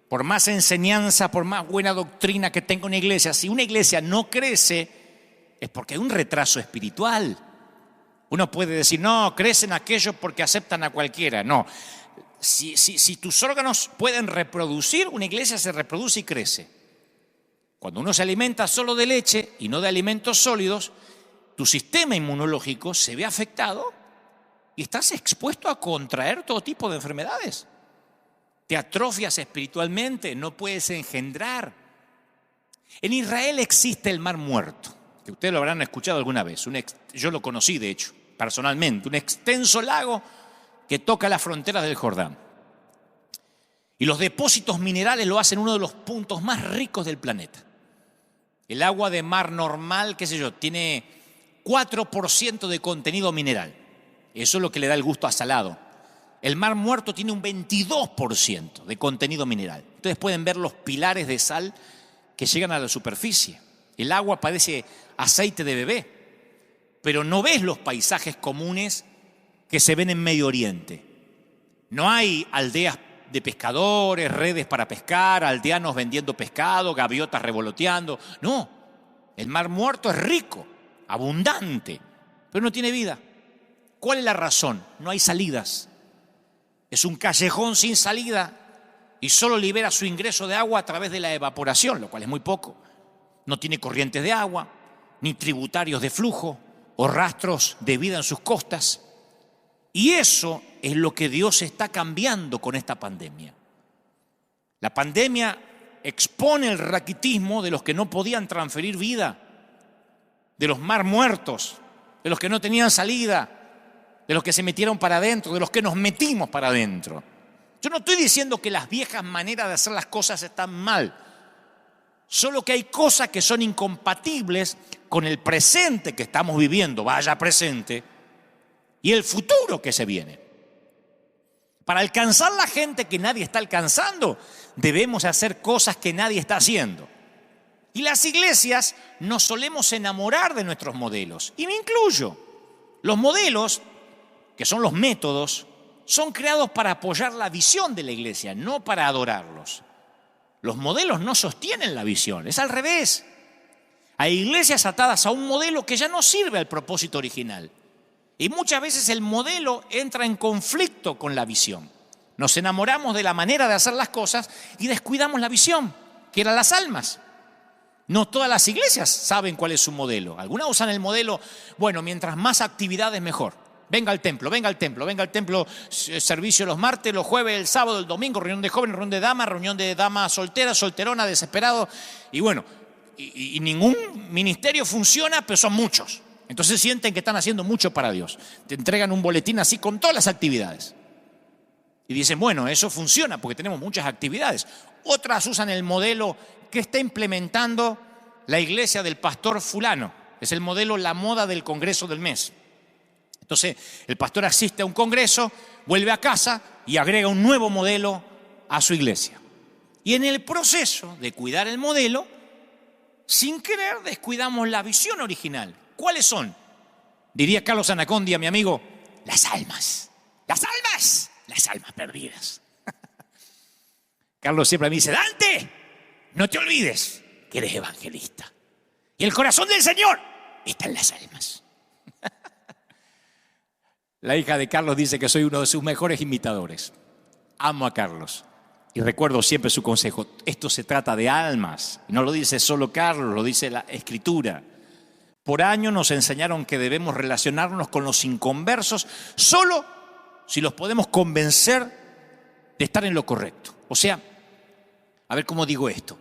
S1: Por más enseñanza, por más buena doctrina que tenga una iglesia, si una iglesia no crece, es porque hay un retraso espiritual. Uno puede decir, no, crecen aquellos porque aceptan a cualquiera. No, si tus órganos pueden reproducir, una iglesia se reproduce y crece. Cuando uno se alimenta solo de leche y no de alimentos sólidos, tu sistema inmunológico se ve afectado y estás expuesto a contraer todo tipo de enfermedades. Te atrofias espiritualmente, no puedes engendrar. En Israel existe el Mar Muerto, que ustedes lo habrán escuchado alguna vez. Yo lo conocí, de hecho, personalmente. Un extenso lago que toca las fronteras del Jordán. Y los depósitos minerales lo hacen uno de los puntos más ricos del planeta. El agua de mar normal, qué sé yo, tiene 4% de contenido mineral. Eso es lo que le da el gusto a salado. El Mar Muerto tiene un 22% de contenido mineral. Ustedes pueden ver los pilares de sal que llegan a la superficie. El agua parece aceite de bebé. pero no ves los paisajes comunes que se ven en Medio Oriente. No hay aldeas de pescadores, redes para pescar, aldeanos vendiendo pescado, gaviotas revoloteando. No, el Mar Muerto es rico, abundante, pero no tiene vida. ¿Cuál es la razón? No hay salidas. Es un callejón sin salida y solo libera su ingreso de agua a través de la evaporación, lo cual es muy poco. No tiene corrientes de agua, ni tributarios de flujo o rastros de vida en sus costas. Y eso es lo que Dios está cambiando con esta pandemia. La pandemia expone el raquitismo de los que no podían transferir vida, de los mar muertos, de los que no tenían salida, de los que se metieron para adentro, de los que nos metimos para adentro. Yo no estoy diciendo que las viejas maneras de hacer las cosas están mal, solo que hay cosas que son incompatibles con el presente que estamos viviendo, vaya presente, y el futuro que se viene. Para alcanzar la gente que nadie está alcanzando, debemos hacer cosas que nadie está haciendo. Y las iglesias nos solemos enamorar de nuestros modelos, y me incluyo. Los modelos, que son los métodos, son creados para apoyar la visión de la iglesia, no para adorarlos. Los modelos no sostienen la visión, es al revés. Hay iglesias atadas a un modelo que ya no sirve al propósito original. Y muchas veces el modelo entra en conflicto con la visión. Nos enamoramos de la manera de hacer las cosas y descuidamos la visión, que eran las almas. No todas las iglesias saben cuál es su modelo. Algunas usan el modelo, bueno, mientras más actividades mejor. Venga al templo, servicio los martes, los jueves, el sábado, el domingo, reunión de jóvenes, reunión de damas solteras, solterona, desesperado. Y bueno, y ningún ministerio funciona, pero son muchos. Entonces sienten que están haciendo mucho para Dios. Te entregan un boletín así con todas las actividades. Y dicen, bueno, eso funciona porque tenemos muchas actividades. Otras usan el modelo que está implementando la iglesia del pastor fulano. Es el modelo, la moda del congreso del mes. Entonces, el pastor asiste a un congreso, vuelve a casa y agrega un nuevo modelo a su iglesia. Y en el proceso de cuidar el modelo, sin querer descuidamos la visión original. ¿Cuáles son? Diría Carlos Anacondia, mi amigo, las almas. Las almas perdidas. Carlos siempre me dice, Dante, no te olvides que eres evangelista. Y el corazón del Señor está en las almas. La hija de Carlos dice que soy uno de sus mejores imitadores. Amo a Carlos y recuerdo siempre su consejo. Esto se trata de almas. No lo dice solo Carlos, lo dice la Escritura. Por años nos enseñaron que debemos relacionarnos con los inconversos solo si los podemos convencer de estar en lo correcto. O sea, a ver cómo digo esto.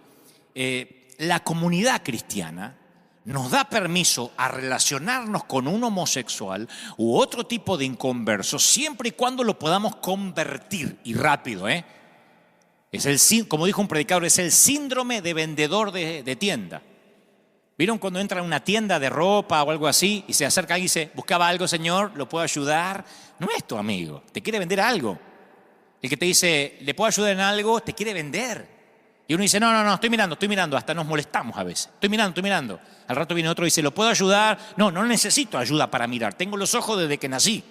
S1: La comunidad cristiana nos da permiso a relacionarnos con un homosexual u otro tipo de inconverso siempre y cuando lo podamos convertir, y rápido, como dijo un predicador, es el síndrome de vendedor de tienda. ¿Vieron cuando entra a una tienda de ropa o algo así y se acerca y dice, buscaba algo, señor, lo puedo ayudar? No es tu amigo, te quiere vender algo. El que te dice, ¿le puedo ayudar en algo? Te quiere vender. Y uno dice, no, estoy mirando, hasta nos molestamos a veces. Estoy mirando. Al rato viene otro y dice, ¿lo puedo ayudar? No necesito ayuda para mirar, tengo los ojos desde que nací.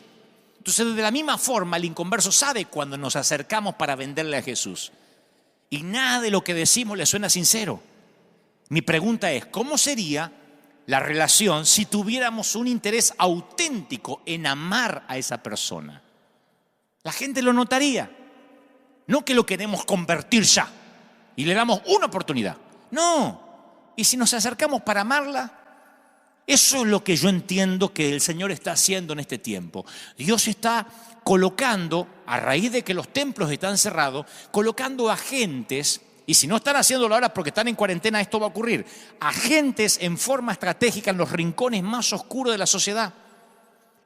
S1: Entonces, de la misma forma, el inconverso sabe cuando nos acercamos para venderle a Jesús. Y nada de lo que decimos le suena sincero. Mi pregunta es, ¿cómo sería la relación si tuviéramos un interés auténtico en amar a esa persona? La gente lo notaría. No que lo queremos convertir ya y le damos una oportunidad. No. Y si nos acercamos para amarla, eso es lo que yo entiendo que el Señor está haciendo en este tiempo. Dios está colocando, a raíz de que los templos están cerrados, colocando agentes, y si no están haciéndolo ahora porque están en cuarentena, esto va a ocurrir, agentes en forma estratégica en los rincones más oscuros de la sociedad.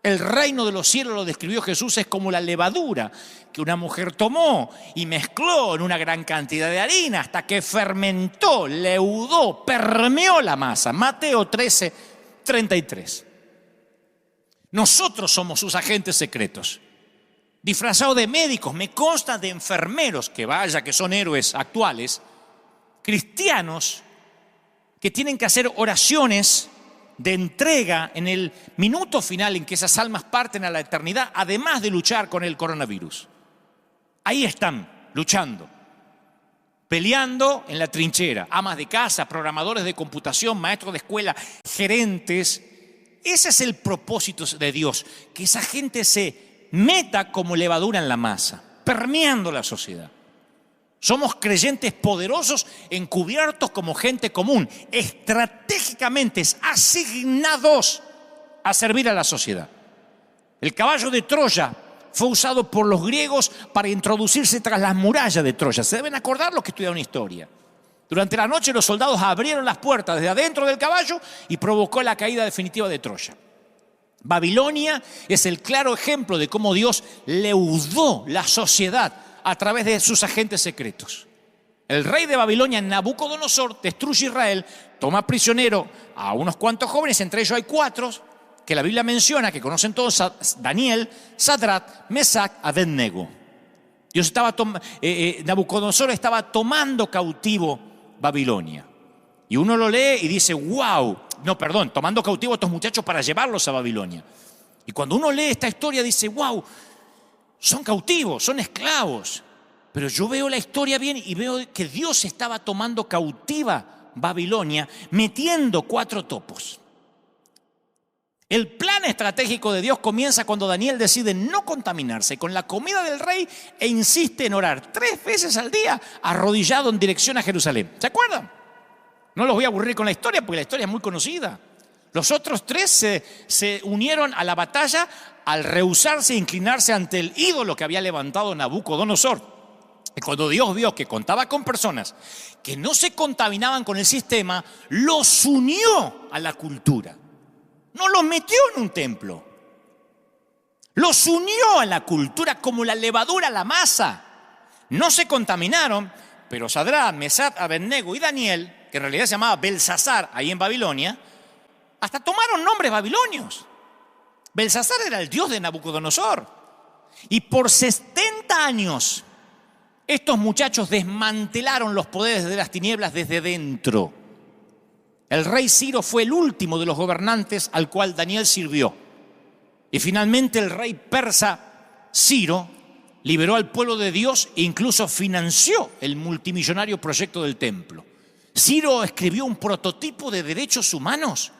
S1: El reino de los cielos, lo describió Jesús, es como la levadura que una mujer tomó y mezcló en una gran cantidad de harina hasta que fermentó, leudó, permeó la masa. Mateo 13:33. Nosotros somos sus agentes secretos, disfrazados de médicos, me consta de enfermeros, que vaya que son héroes actuales, cristianos que tienen que hacer oraciones de entrega en el minuto final en que esas almas parten a la eternidad, además de luchar con el coronavirus. Ahí están, luchando, peleando en la trinchera, amas de casa, programadores de computación, maestros de escuela, gerentes. Ese es el propósito de Dios, que esa gente se meta como levadura en la masa, permeando la sociedad. Somos creyentes poderosos encubiertos como gente común, estratégicamente asignados a servir a la sociedad. El caballo de Troya fue usado por los griegos para introducirse tras las murallas de Troya. Se deben acordar los que estudiaron historia. Durante la noche los soldados abrieron las puertas desde adentro del caballo y provocó la caída definitiva de Troya. Babilonia es el claro ejemplo de cómo Dios leudó la sociedad a través de sus agentes secretos. El rey de Babilonia, Nabucodonosor, destruye Israel, toma prisionero a unos cuantos jóvenes, entre ellos hay 4 que la Biblia menciona, que conocen todos: Daniel, Sadrach, Mesach, Abednego. Nabucodonosor estaba tomando cautivo Babilonia. Y uno lo lee y dice, wow, tomando cautivo a estos muchachos para llevarlos a Babilonia. Y cuando uno lee esta historia dice, wow, son cautivos, son esclavos. Pero yo veo la historia bien y veo que Dios estaba tomando cautiva Babilonia, metiendo 4 topos. El plan estratégico de Dios comienza cuando Daniel decide no contaminarse con la comida del rey e insiste en orar 3 veces al día, arrodillado en dirección a Jerusalén. ¿Se acuerdan? No los voy a aburrir con la historia porque la historia es muy conocida. Los otros 3 se unieron a la batalla al rehusarse e inclinarse ante el ídolo que había levantado Nabucodonosor. Y cuando Dios vio que contaba con personas que no se contaminaban con el sistema, los unió a la cultura. No los metió en un templo. Los unió a la cultura como la levadura a la masa. No se contaminaron, pero Sadrach, Mesach, Abednego y Daniel, que en realidad se llamaba Belsasar ahí en Babilonia, hasta tomaron nombres babilonios. Belsasar era el dios de Nabucodonosor. Y por 70 años, estos muchachos desmantelaron los poderes de las tinieblas desde dentro. El rey Ciro fue el último de los gobernantes al cual Daniel sirvió. Y finalmente el rey persa Ciro liberó al pueblo de Dios e incluso financió el multimillonario proyecto del templo. Ciro escribió un prototipo de derechos humanos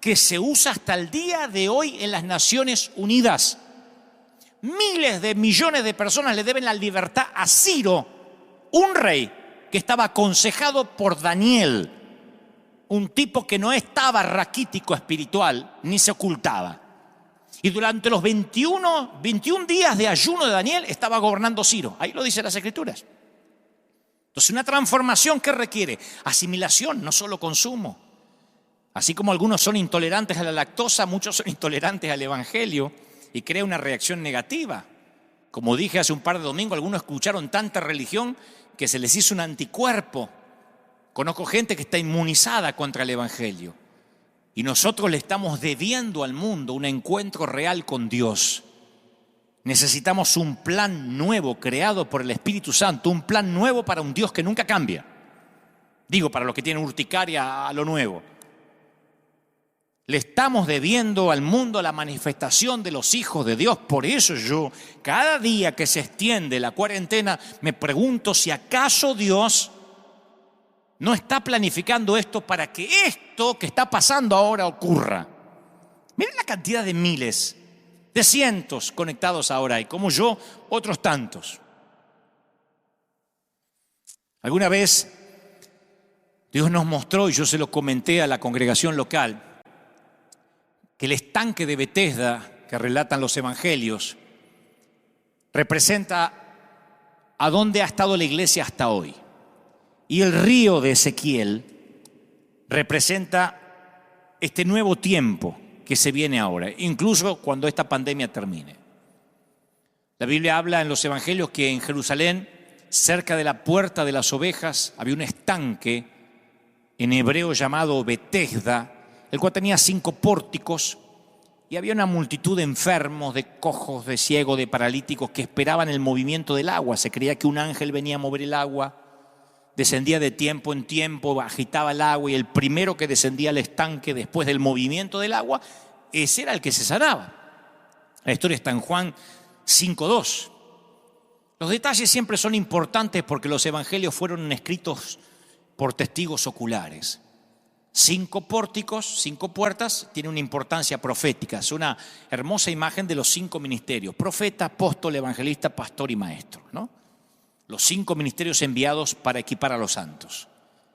S1: que se usa hasta el día de hoy en las Naciones Unidas. Miles de millones de personas le deben la libertad a Ciro, un rey que estaba aconsejado por Daniel, un tipo que no estaba raquítico espiritual ni se ocultaba. Y durante los 21 días de ayuno de Daniel estaba gobernando Ciro. Ahí lo dicen las Escrituras. Entonces, una transformación que requiere asimilación, no solo consumo. Así como algunos son intolerantes a la lactosa, muchos son intolerantes al Evangelio y crea una reacción negativa. Como dije hace un par de domingos, algunos escucharon tanta religión que se les hizo un anticuerpo. Conozco gente que está inmunizada contra el Evangelio. Y nosotros le estamos debiendo al mundo un encuentro real con Dios. Necesitamos un plan nuevo creado por el Espíritu Santo, un plan nuevo para un Dios que nunca cambia. Digo, para los que tienen urticaria a lo nuevo. Le estamos debiendo al mundo la manifestación de los hijos de Dios. Por eso yo, cada día que se extiende la cuarentena, me pregunto si acaso Dios no está planificando esto para que esto que está pasando ahora ocurra. Miren la cantidad de miles, de cientos conectados ahora y como yo, otros tantos. Alguna vez Dios nos mostró, y yo se lo comenté a la congregación local, que el estanque de Betesda que relatan los evangelios representa a dónde ha estado la iglesia hasta hoy. Y el río de Ezequiel representa este nuevo tiempo que se viene ahora, incluso cuando esta pandemia termine. La Biblia habla en los evangelios que en Jerusalén, cerca de la puerta de las ovejas, había un estanque en hebreo llamado Betesda, el cual tenía 5 pórticos y había una multitud de enfermos, de cojos, de ciegos, de paralíticos que esperaban el movimiento del agua. Se creía que un ángel venía a mover el agua. descendía de tiempo en tiempo, agitaba el agua y el primero que descendía al estanque después del movimiento del agua, ese era el que se sanaba. La historia está en Juan 5:2. Los detalles siempre son importantes porque los evangelios fueron escritos por testigos oculares. 5 pórticos, 5 puertas, tiene una importancia profética. Es una hermosa imagen de los 5 ministerios: profeta, apóstol, evangelista, pastor y maestro, ¿no? Los 5 ministerios enviados para equipar a los santos.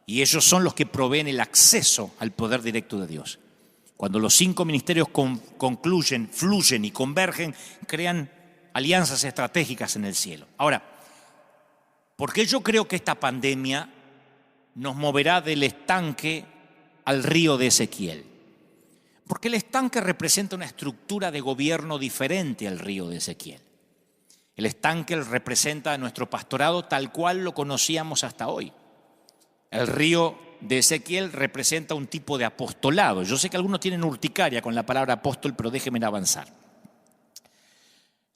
S1: Y ellos son los que proveen el acceso al poder directo de Dios. Cuando los 5 ministerios concluyen, fluyen y convergen, crean alianzas estratégicas en el cielo. Ahora, ¿por qué yo creo que esta pandemia nos moverá del estanque al río de Ezequiel? Porque el estanque representa una estructura de gobierno diferente al río de Ezequiel. El estanque representa a nuestro pastorado tal cual lo conocíamos hasta hoy. El río de Ezequiel representa un tipo de apostolado. Yo sé que algunos tienen urticaria con la palabra apóstol, pero déjenme avanzar.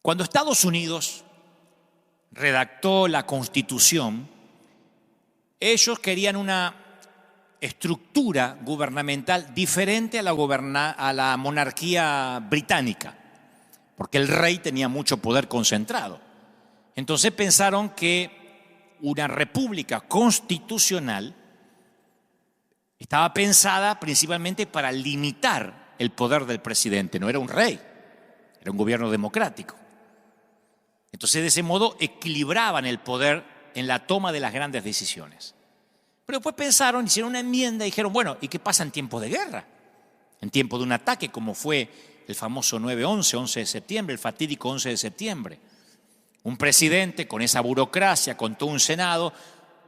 S1: Cuando Estados Unidos redactó la Constitución, ellos querían una estructura gubernamental diferente a la monarquía británica, porque el rey tenía mucho poder concentrado. Entonces pensaron que una república constitucional estaba pensada principalmente para limitar el poder del presidente. No era un rey, era un gobierno democrático. Entonces, de ese modo, equilibraban el poder en la toma de las grandes decisiones. Pero después pensaron, hicieron una enmienda y dijeron, bueno, ¿y qué pasa en tiempo de guerra? En tiempo de un ataque, como fue el famoso 9/11, 11 de septiembre, el fatídico 11 de septiembre. Un presidente con esa burocracia, con todo un Senado,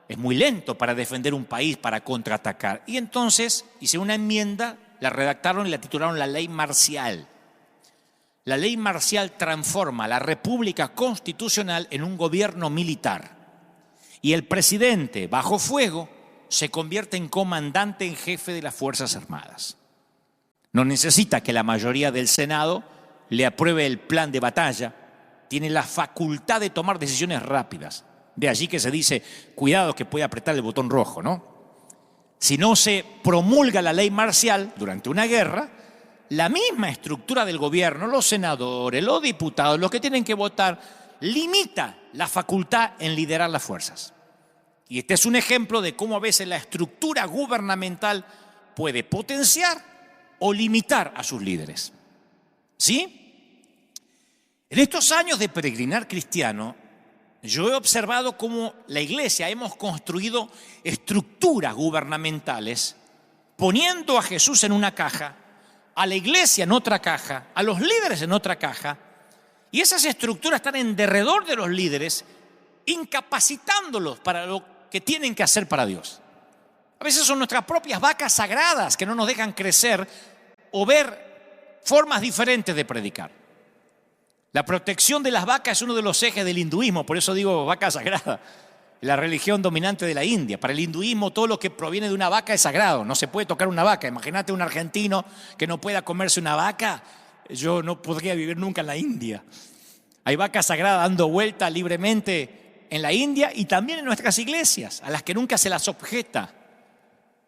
S1: es muy lento para defender un país, para contraatacar. Y entonces hicieron una enmienda, la redactaron y la titularon la Ley Marcial. La Ley Marcial transforma la República Constitucional en un gobierno militar. Y el presidente, bajo fuego, se convierte en comandante en jefe de las Fuerzas Armadas. No necesita que la mayoría del Senado le apruebe el plan de batalla. Tiene la facultad de tomar decisiones rápidas. De allí que se dice, cuidado que puede apretar el botón rojo, ¿no? Si no se promulga la ley marcial durante una guerra, la misma estructura del gobierno, los senadores, los diputados, los que tienen que votar, limita la facultad en liderar las fuerzas. Y este es un ejemplo de cómo a veces la estructura gubernamental puede potenciar o limitar a sus líderes. ¿Sí? En estos años de peregrinar cristiano, yo he observado cómo la iglesia hemos construido estructuras gubernamentales poniendo a Jesús en una caja, a la iglesia en otra caja, a los líderes en otra caja, y esas estructuras están en derredor de los líderes, incapacitándolos para lo que tienen que hacer para Dios. A veces son nuestras propias vacas sagradas que no nos dejan crecer o ver formas diferentes de predicar. La protección de las vacas es uno de los ejes del hinduismo, por eso digo vaca sagrada, la religión dominante de la India. Para el hinduismo todo lo que proviene de una vaca es sagrado, no se puede tocar una vaca. Imagínate un argentino que no pueda comerse una vaca, yo no podría vivir nunca en la India. Hay vacas sagradas dando vuelta libremente en la India y también en nuestras iglesias, a las que nunca se las objeta.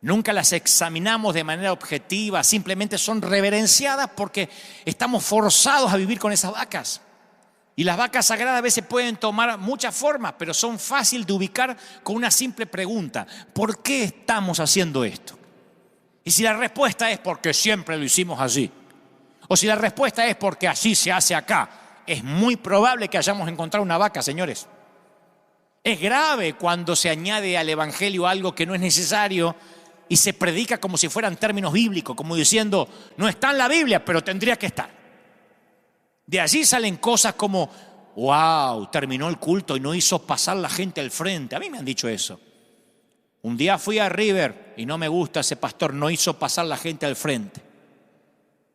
S1: Nunca las examinamos de manera objetiva, simplemente son reverenciadas porque estamos forzados a vivir con esas vacas. Y las vacas sagradas a veces pueden tomar muchas formas, pero son fáciles de ubicar con una simple pregunta: ¿por qué estamos haciendo esto? Y si la respuesta es porque siempre lo hicimos así, o si la respuesta es porque así se hace acá, es muy probable que hayamos encontrado una vaca, señores. Es grave cuando se añade al evangelio algo que no es necesario y se predica como si fueran términos bíblicos, como diciendo, no está en la Biblia, pero tendría que estar. De allí salen cosas como, wow, terminó el culto y no hizo pasar la gente al frente. A mí me han dicho eso. Un día fui a River y no me gusta ese pastor, no hizo pasar la gente al frente.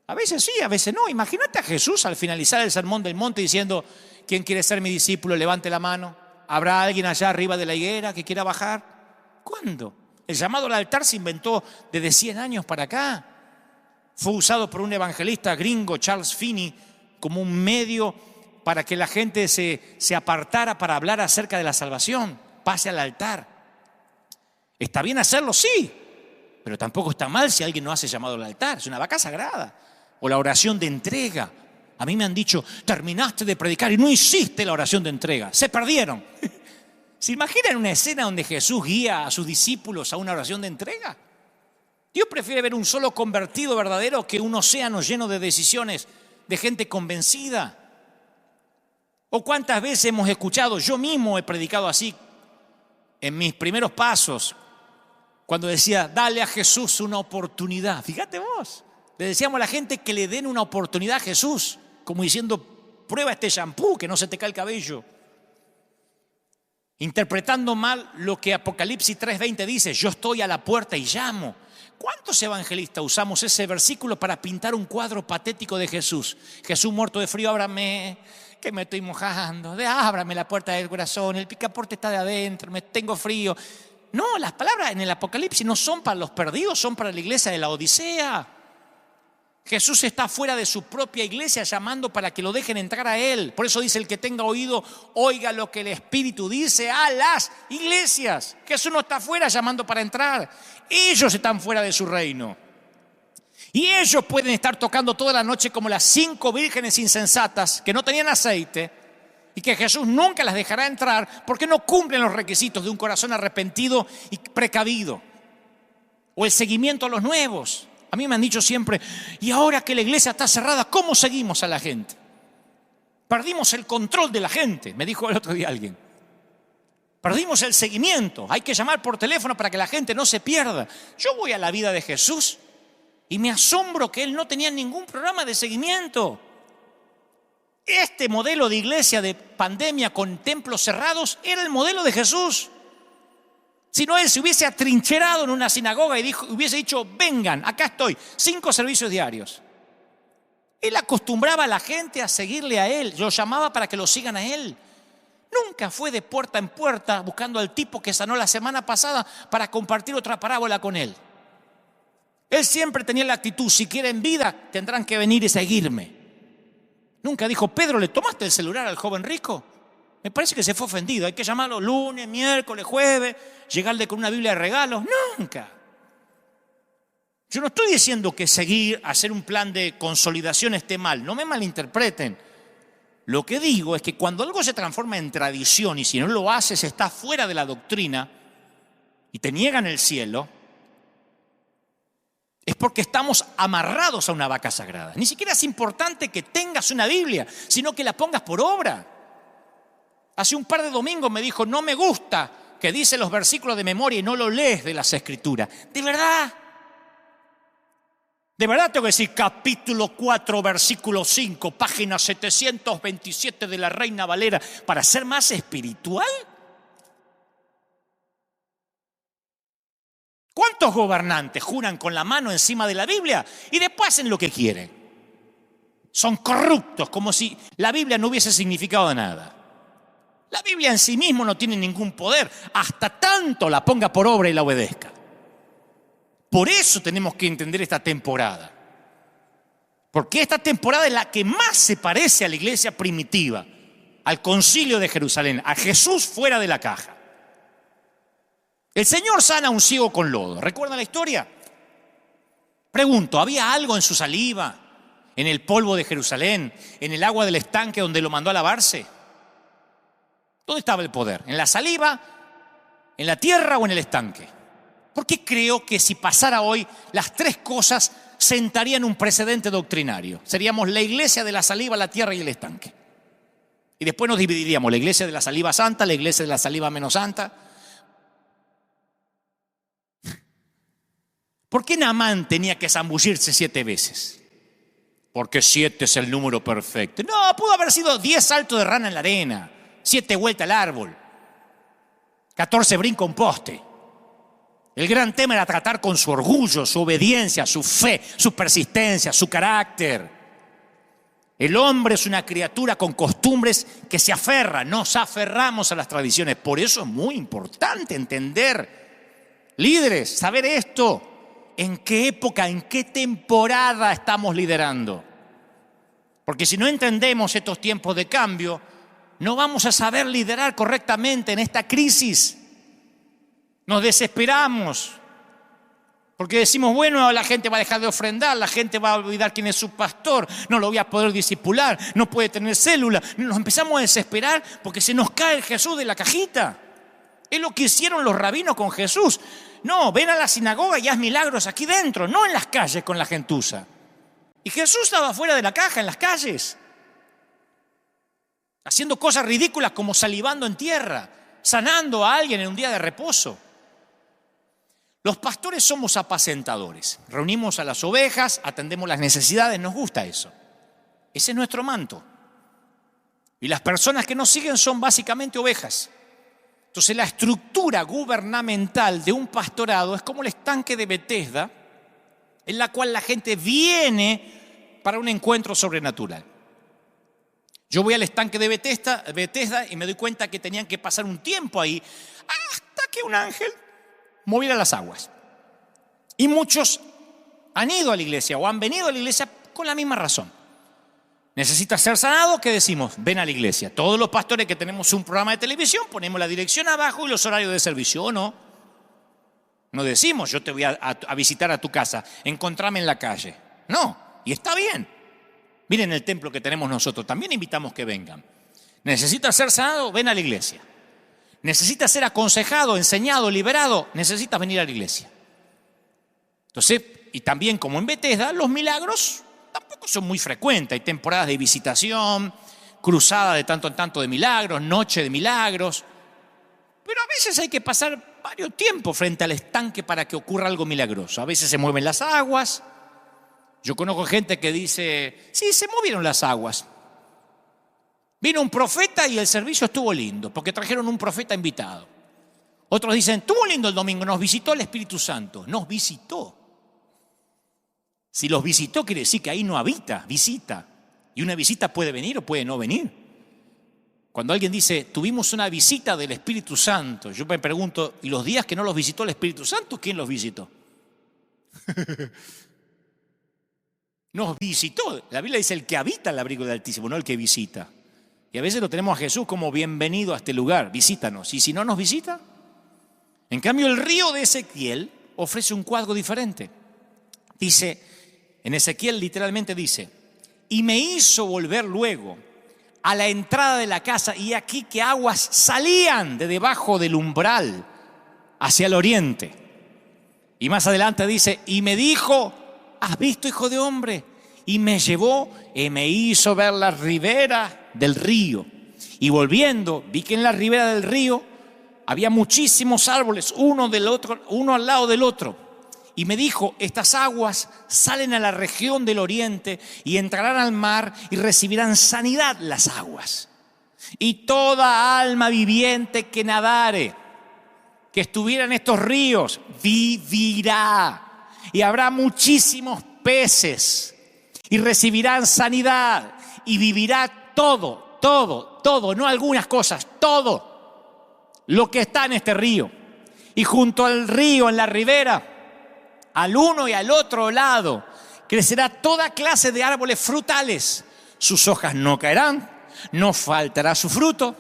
S1: A veces sí, a veces no. Imagínate a Jesús al finalizar el sermón del monte diciendo, ¿quién quiere ser mi discípulo? Levante la mano. ¿Habrá alguien allá arriba de la higuera que quiera bajar? ¿Cuándo? El llamado al altar se inventó desde 100 años para acá. Fue usado por un evangelista gringo, Charles Finney, como un medio para que la gente se apartara para hablar acerca de la salvación. Pase al altar. ¿Está bien hacerlo? Sí, pero tampoco está mal si alguien no hace llamado al altar. Es una vaca sagrada. O la oración de entrega. A mí me han dicho, terminaste de predicar y no hiciste la oración de entrega. Se perdieron. ¿Se imaginan una escena donde Jesús guía a sus discípulos a una oración de entrega? Dios prefiere ver un solo convertido verdadero que un océano lleno de decisiones de gente convencida. ¿O cuántas veces hemos escuchado? Yo mismo he predicado así en mis primeros pasos, cuando decía, dale a Jesús una oportunidad. Fíjate vos, le decíamos a la gente que le den una oportunidad a Jesús, como diciendo, prueba este shampoo que no se te cae el cabello. Interpretando mal lo que Apocalipsis 3:20 dice, yo estoy a la puerta y llamo. ¿Cuántos evangelistas usamos ese versículo para pintar un cuadro patético de Jesús? Jesús muerto de frío, ábrame, que me estoy mojando. Ábrame la puerta del corazón, el picaporte está de adentro, me tengo frío. No, las palabras en el Apocalipsis no son para los perdidos, son para la iglesia de la Odisea. Jesús está fuera de su propia iglesia llamando para que lo dejen entrar a Él. Por eso dice, el que tenga oído, oiga lo que el Espíritu dice a las iglesias. Jesús no está fuera llamando para entrar. Ellos están fuera de su reino. Y ellos pueden estar tocando toda la noche como las 5 vírgenes insensatas que no tenían aceite y que Jesús nunca las dejará entrar porque no cumplen los requisitos de un corazón arrepentido y precavido. O el seguimiento a los nuevos. A mí me han dicho siempre, y ahora que la iglesia está cerrada, ¿cómo seguimos a la gente? Perdimos el control de la gente, me dijo el otro día alguien. Perdimos el seguimiento, hay que llamar por teléfono para que la gente no se pierda. Yo voy a la vida de Jesús y me asombro que Él no tenía ningún programa de seguimiento. Este modelo de iglesia de pandemia con templos cerrados era el modelo de Jesús. Si no, Él se hubiese atrincherado en una sinagoga y hubiese dicho, vengan, acá estoy, 5 servicios diarios. Él acostumbraba a la gente a seguirle a Él, lo llamaba para que lo sigan a Él. Nunca fue de puerta en puerta buscando al tipo que sanó la semana pasada para compartir otra parábola con Él. Él siempre tenía la actitud, si quieren vida, tendrán que venir y seguirme. Nunca dijo, Pedro, ¿le tomaste el celular al joven rico? Me parece que se fue ofendido. Hay que llamarlo lunes, miércoles, jueves, llegarle con una Biblia de regalos. Nunca. Yo no estoy diciendo que seguir, hacer un plan de consolidación esté mal. No me malinterpreten. Lo que digo es que cuando algo se transforma en tradición y si no lo haces está fuera de la doctrina y te niegan el cielo, es porque estamos amarrados a una vaca sagrada. Ni siquiera es importante que tengas una Biblia, sino que la pongas por obra. Hace un par de domingos me dijo, no me gusta que dice los versículos de memoria y no lo lees de las Escrituras. ¿De verdad? ¿De verdad tengo que decir capítulo 4, versículo 5, página 727 de la Reina Valera para ser más espiritual? ¿Cuántos gobernantes juran con la mano encima de la Biblia y después hacen lo que quieren? Son corruptos, como si la Biblia no hubiese significado nada. La Biblia en sí mismo no tiene ningún poder, hasta tanto la ponga por obra y la obedezca. Por eso tenemos que entender esta temporada. Porque esta temporada es la que más se parece a la iglesia primitiva, al concilio de Jerusalén, a Jesús fuera de la caja. El Señor sana a un ciego con lodo. ¿Recuerdan la historia? Pregunto, ¿había algo en su saliva, en el polvo de Jerusalén, en el agua del estanque donde lo mandó a lavarse? ¿Dónde estaba el poder? ¿En la saliva, en la tierra o en el estanque? Porque creo que si pasara hoy, las 3 cosas sentarían un precedente doctrinario. Seríamos la iglesia de la saliva, la tierra y el estanque. Y después nos dividiríamos, la iglesia de la saliva santa, la iglesia de la saliva menos santa. ¿Por qué Naamán tenía que zambullirse 7 veces? Porque 7 es el número perfecto. No, pudo haber sido 10 saltos de rana en la arena, 7 vueltas al árbol, 14 brincos a un poste. El gran tema era tratar con su orgullo, su obediencia, su fe, su persistencia, su carácter. El hombre es una criatura con costumbres que se aferra, nos aferramos a las tradiciones. Por eso es muy importante entender, líderes, saber esto. ¿En qué época, en qué temporada estamos liderando? Porque si no entendemos estos tiempos de cambio, no vamos a saber liderar correctamente en esta crisis. Nos desesperamos porque decimos, bueno, la gente va a dejar de ofrendar, la gente va a olvidar quién es su pastor, no lo voy a poder discipular, no puede tener célula. Nos empezamos a desesperar porque se nos cae el Jesús de la cajita. Es lo que hicieron los rabinos con Jesús. No, ven a la sinagoga y haz milagros aquí dentro, no en las calles con la gentuza. Y Jesús estaba fuera de la caja, en las calles, haciendo cosas ridículas como salivando en tierra, sanando a alguien en un día de reposo. Los pastores somos apacentadores. Reunimos a las ovejas, atendemos las necesidades, nos gusta eso. Ese es nuestro manto. Y las personas que nos siguen son básicamente ovejas. Entonces la estructura gubernamental de un pastorado es como el estanque de Betesda, en la cual la gente viene para un encuentro sobrenatural. Yo voy al estanque de Betesda y me doy cuenta que tenían que pasar un tiempo ahí hasta que un ángel moviera las aguas. Y muchos han ido a la iglesia o han venido a la iglesia con la misma razón. ¿Necesitas ser sanado? ¿Qué decimos? Ven a la iglesia. Todos los pastores que tenemos un programa de televisión ponemos la dirección abajo y los horarios de servicio, ¿o no? No decimos, yo te voy a visitar a tu casa, encontrame en la calle. No, y está bien. Miren el templo que tenemos nosotros, también invitamos que vengan. ¿Necesitas ser sanado? Ven a la iglesia. ¿Necesitas ser aconsejado, enseñado, liberado? Necesitas venir a la iglesia. Entonces, y también como en Betesda, los milagros tampoco son muy frecuentes. Hay temporadas de visitación, cruzada de tanto en tanto de milagros, noche de milagros. Pero a veces hay que pasar varios tiempos frente al estanque para que ocurra algo milagroso. A veces se mueven las aguas. Yo conozco gente que dice, sí, se movieron las aguas. Vino un profeta y el servicio estuvo lindo, porque trajeron un profeta invitado. Otros dicen, estuvo lindo el domingo, nos visitó el Espíritu Santo. Nos visitó. Si los visitó, quiere decir que ahí no habita, visita. Y una visita puede venir o puede no venir. Cuando alguien dice, tuvimos una visita del Espíritu Santo, yo me pregunto, ¿y los días que no los visitó el Espíritu Santo, quién los visitó? Nos visitó. La Biblia dice el que habita el abrigo del Altísimo, no el que visita. Y a veces lo tenemos a Jesús como bienvenido a este lugar, visítanos. Y si no nos visita, en cambio el río de Ezequiel ofrece un cuadro diferente. Dice, en Ezequiel literalmente dice, y me hizo volver luego a la entrada de la casa y aquí que aguas salían de debajo del umbral hacia el oriente. Y más adelante dice, y me dijo, ¿has visto, hijo de hombre? Y me llevó y me hizo ver la ribera del río. Y volviendo, vi que en la ribera del río había muchísimos árboles, uno al lado del otro. Y me dijo, estas aguas salen a la región del oriente y entrarán al mar y recibirán sanidad las aguas. Y toda alma viviente que nadare, que estuviera en estos ríos, vivirá. Y habrá muchísimos peces y recibirán sanidad y vivirá todo, no algunas cosas, todo lo que está en este río. Y junto al río, en la ribera, al uno y al otro lado, crecerá toda clase de árboles frutales. Sus hojas no caerán, no faltará su fruto,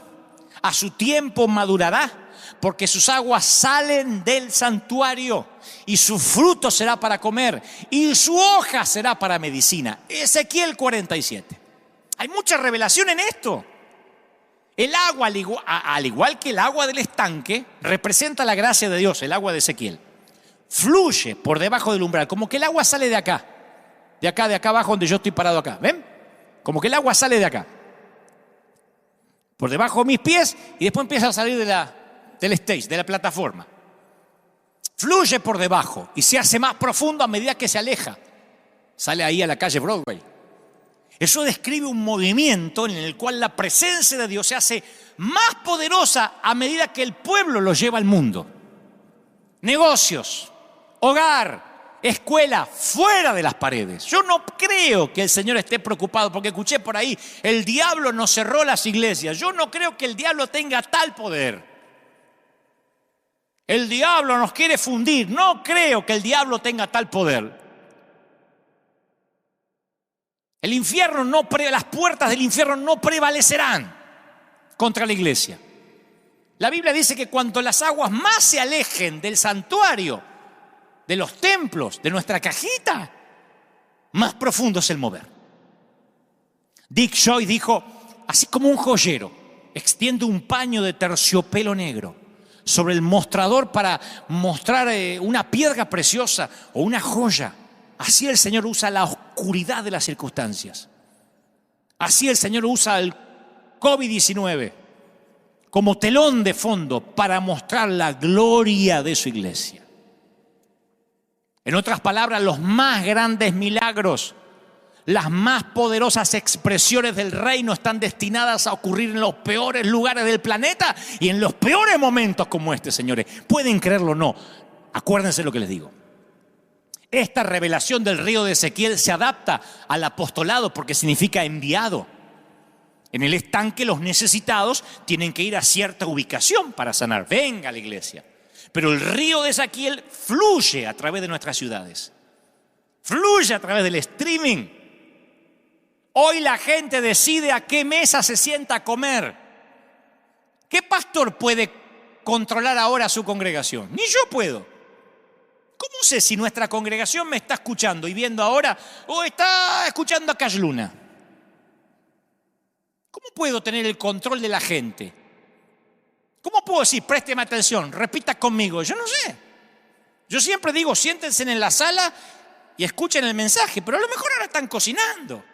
S1: a su tiempo madurará, porque sus aguas salen del santuario y su fruto será para comer y su hoja será para medicina. Ezequiel 47. Hay mucha revelación en esto. El agua, al igual que el agua del estanque, representa la gracia de Dios, el agua de Ezequiel. Fluye por debajo del umbral, como que el agua sale de acá abajo donde yo estoy parado acá. ¿Ven? Como que el agua sale de acá, por debajo de mis pies, y después empieza a salir del stage, de la plataforma. Fluye por debajo y se hace más profundo a medida que se aleja. Sale ahí a la calle Broadway. Eso describe un movimiento en el cual la presencia de Dios se hace más poderosa a medida que el pueblo lo lleva al mundo. Negocios, hogar, escuela, fuera de las paredes. Yo no creo que el Señor esté preocupado, porque escuché por ahí, el diablo nos cerró las iglesias. Yo no creo que el diablo tenga tal poder. El diablo nos quiere fundir. No creo que el diablo tenga tal poder. El infierno las puertas del infierno no prevalecerán contra la iglesia. La Biblia dice que cuanto las aguas más se alejen del santuario, de los templos, de nuestra cajita, más profundo es el mover. Dick Joy dijo, así como un joyero extiende un paño de terciopelo negro sobre el mostrador para mostrar una piedra preciosa o una joya, así el Señor usa la oscuridad de las circunstancias. Así el Señor usa el COVID-19 como telón de fondo para mostrar la gloria de su iglesia. En otras palabras, los más grandes milagros, las más poderosas expresiones del reino están destinadas a ocurrir en los peores lugares del planeta y en los peores momentos como este, señores. Pueden creerlo o no, acuérdense lo que les digo. Esta revelación del río de Ezequiel se adapta al apostolado porque significa enviado. En el estanque los necesitados tienen que ir a cierta ubicación para sanar. Venga a la iglesia. Pero el río de Ezequiel fluye a través de nuestras ciudades. Fluye a través del streaming. Hoy la gente decide a qué mesa se sienta a comer. ¿Qué pastor puede controlar ahora a su congregación? Ni yo puedo. ¿Cómo sé si nuestra congregación me está escuchando y viendo ahora o está escuchando a Cash Luna? ¿Cómo puedo tener el control de la gente? ¿Cómo puedo decir, présteme atención, repita conmigo? Yo no sé. Yo siempre digo, siéntense en la sala y escuchen el mensaje, pero a lo mejor ahora están cocinando.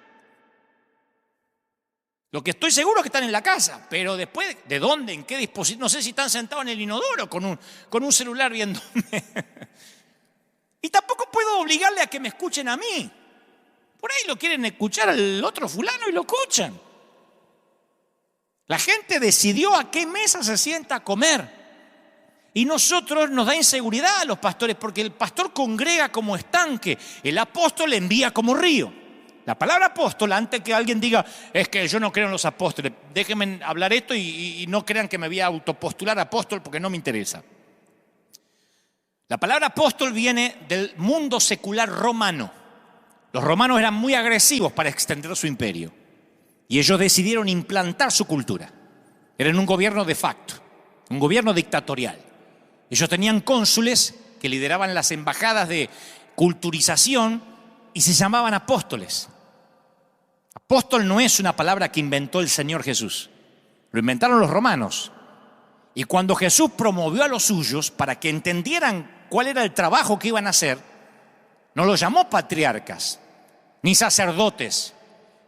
S1: Lo que estoy seguro es que están en la casa, pero después, ¿de dónde? ¿En qué dispositivo? No sé si están sentados en el inodoro con un celular viéndome. Y tampoco puedo obligarle a que me escuchen a mí. Por ahí lo quieren escuchar al otro fulano y lo escuchan. La gente decidió a qué mesa se sienta a comer. Y nosotros nos da inseguridad a los pastores porque el pastor congrega como estanque, el apóstol envía como río. La palabra apóstol, antes que alguien diga, es que yo no creo en los apóstoles, déjenme hablar esto y no crean que me voy a autopostular apóstol porque no me interesa. La palabra apóstol viene del mundo secular romano. Los romanos eran muy agresivos para extender su imperio y ellos decidieron implantar su cultura. Eran un gobierno de facto, un gobierno dictatorial. Ellos tenían cónsules que lideraban las embajadas de culturización y se llamaban apóstoles. Apóstol no es una palabra que inventó el Señor Jesús, lo inventaron los romanos. Y cuando Jesús promovió a los suyos para que entendieran cuál era el trabajo que iban a hacer, no los llamó patriarcas, ni sacerdotes,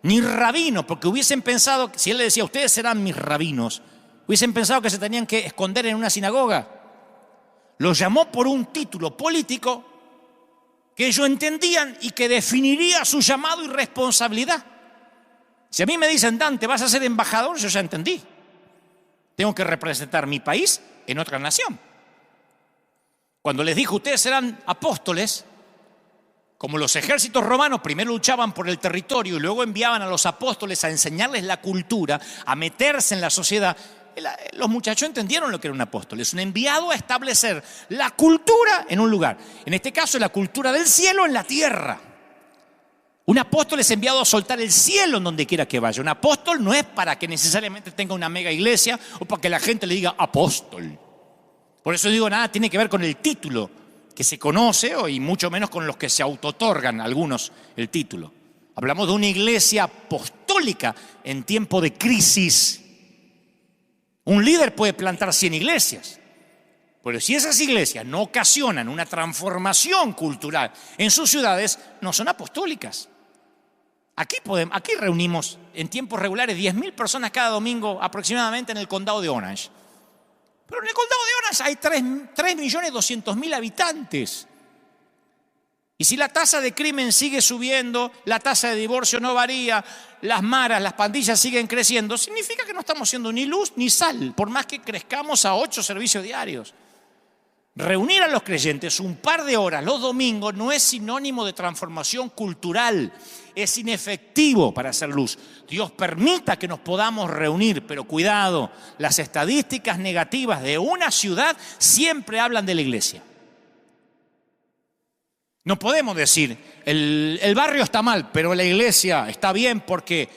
S1: ni rabinos, porque hubiesen pensado, si él le decía, ustedes serán mis rabinos, hubiesen pensado que se tenían que esconder en una sinagoga. Los llamó por un título político que ellos entendían y que definiría su llamado y responsabilidad. Si a mí me dicen, Dante, vas a ser embajador, yo ya entendí. Tengo que representar mi país en otra nación. Cuando les dijo, ustedes serán apóstoles, como los ejércitos romanos primero luchaban por el territorio y luego enviaban a los apóstoles a enseñarles la cultura, a meterse en la sociedad, los muchachos entendieron lo que era un apóstol. Es un enviado a establecer la cultura en un lugar. En este caso, la cultura del cielo en la tierra. Un apóstol es enviado a soltar el cielo en donde quiera que vaya. Un apóstol no es para que necesariamente tenga una mega iglesia o para que la gente le diga apóstol. Por eso digo, nada tiene que ver con el título que se conoce y mucho menos con los que se autootorgan algunos el título. Hablamos de una iglesia apostólica en tiempo de crisis. Un líder puede plantar 100 iglesias, pero si esas iglesias no ocasionan una transformación cultural en sus ciudades, no son apostólicas. Aquí reunimos en tiempos regulares 10.000 personas cada domingo aproximadamente en el condado de Orange. Pero en el condado de Orange hay 3.200.000 habitantes. Y si la tasa de crimen sigue subiendo, la tasa de divorcio no varía, las maras, las pandillas siguen creciendo, significa que no estamos siendo ni luz ni sal, por más que crezcamos a 8 servicios diarios. Reunir a los creyentes un par de horas los domingos no es sinónimo de transformación cultural, es inefectivo para hacer luz. Dios permita que nos podamos reunir, pero cuidado, las estadísticas negativas de una ciudad siempre hablan de la iglesia. No podemos decir, el barrio está mal, pero la iglesia está bien porque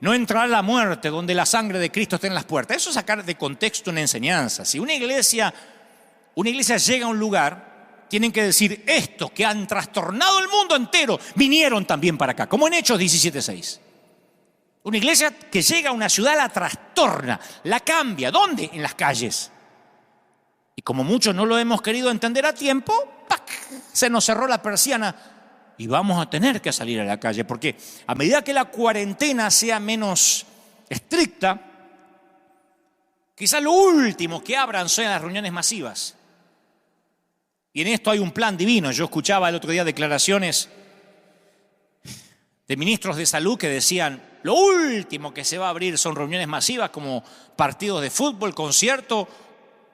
S1: No entrará la muerte donde la sangre de Cristo esté en las puertas. Eso es sacar de contexto una enseñanza. Si una iglesia llega a un lugar, tienen que decir: estos que han trastornado el mundo entero vinieron también para acá, como en Hechos 17:6. Una iglesia que llega a una ciudad la trastorna, la cambia. ¿Dónde? En las calles. Y como muchos no lo hemos querido entender a tiempo, ¡pac!, se nos cerró la persiana y vamos a tener que salir a la calle, porque a medida que la cuarentena sea menos estricta, quizás lo último que abran sean las reuniones masivas. Y en esto hay un plan divino. Yo escuchaba el otro día declaraciones de ministros de salud que decían: lo último que se va a abrir son reuniones masivas como partidos de fútbol, conciertos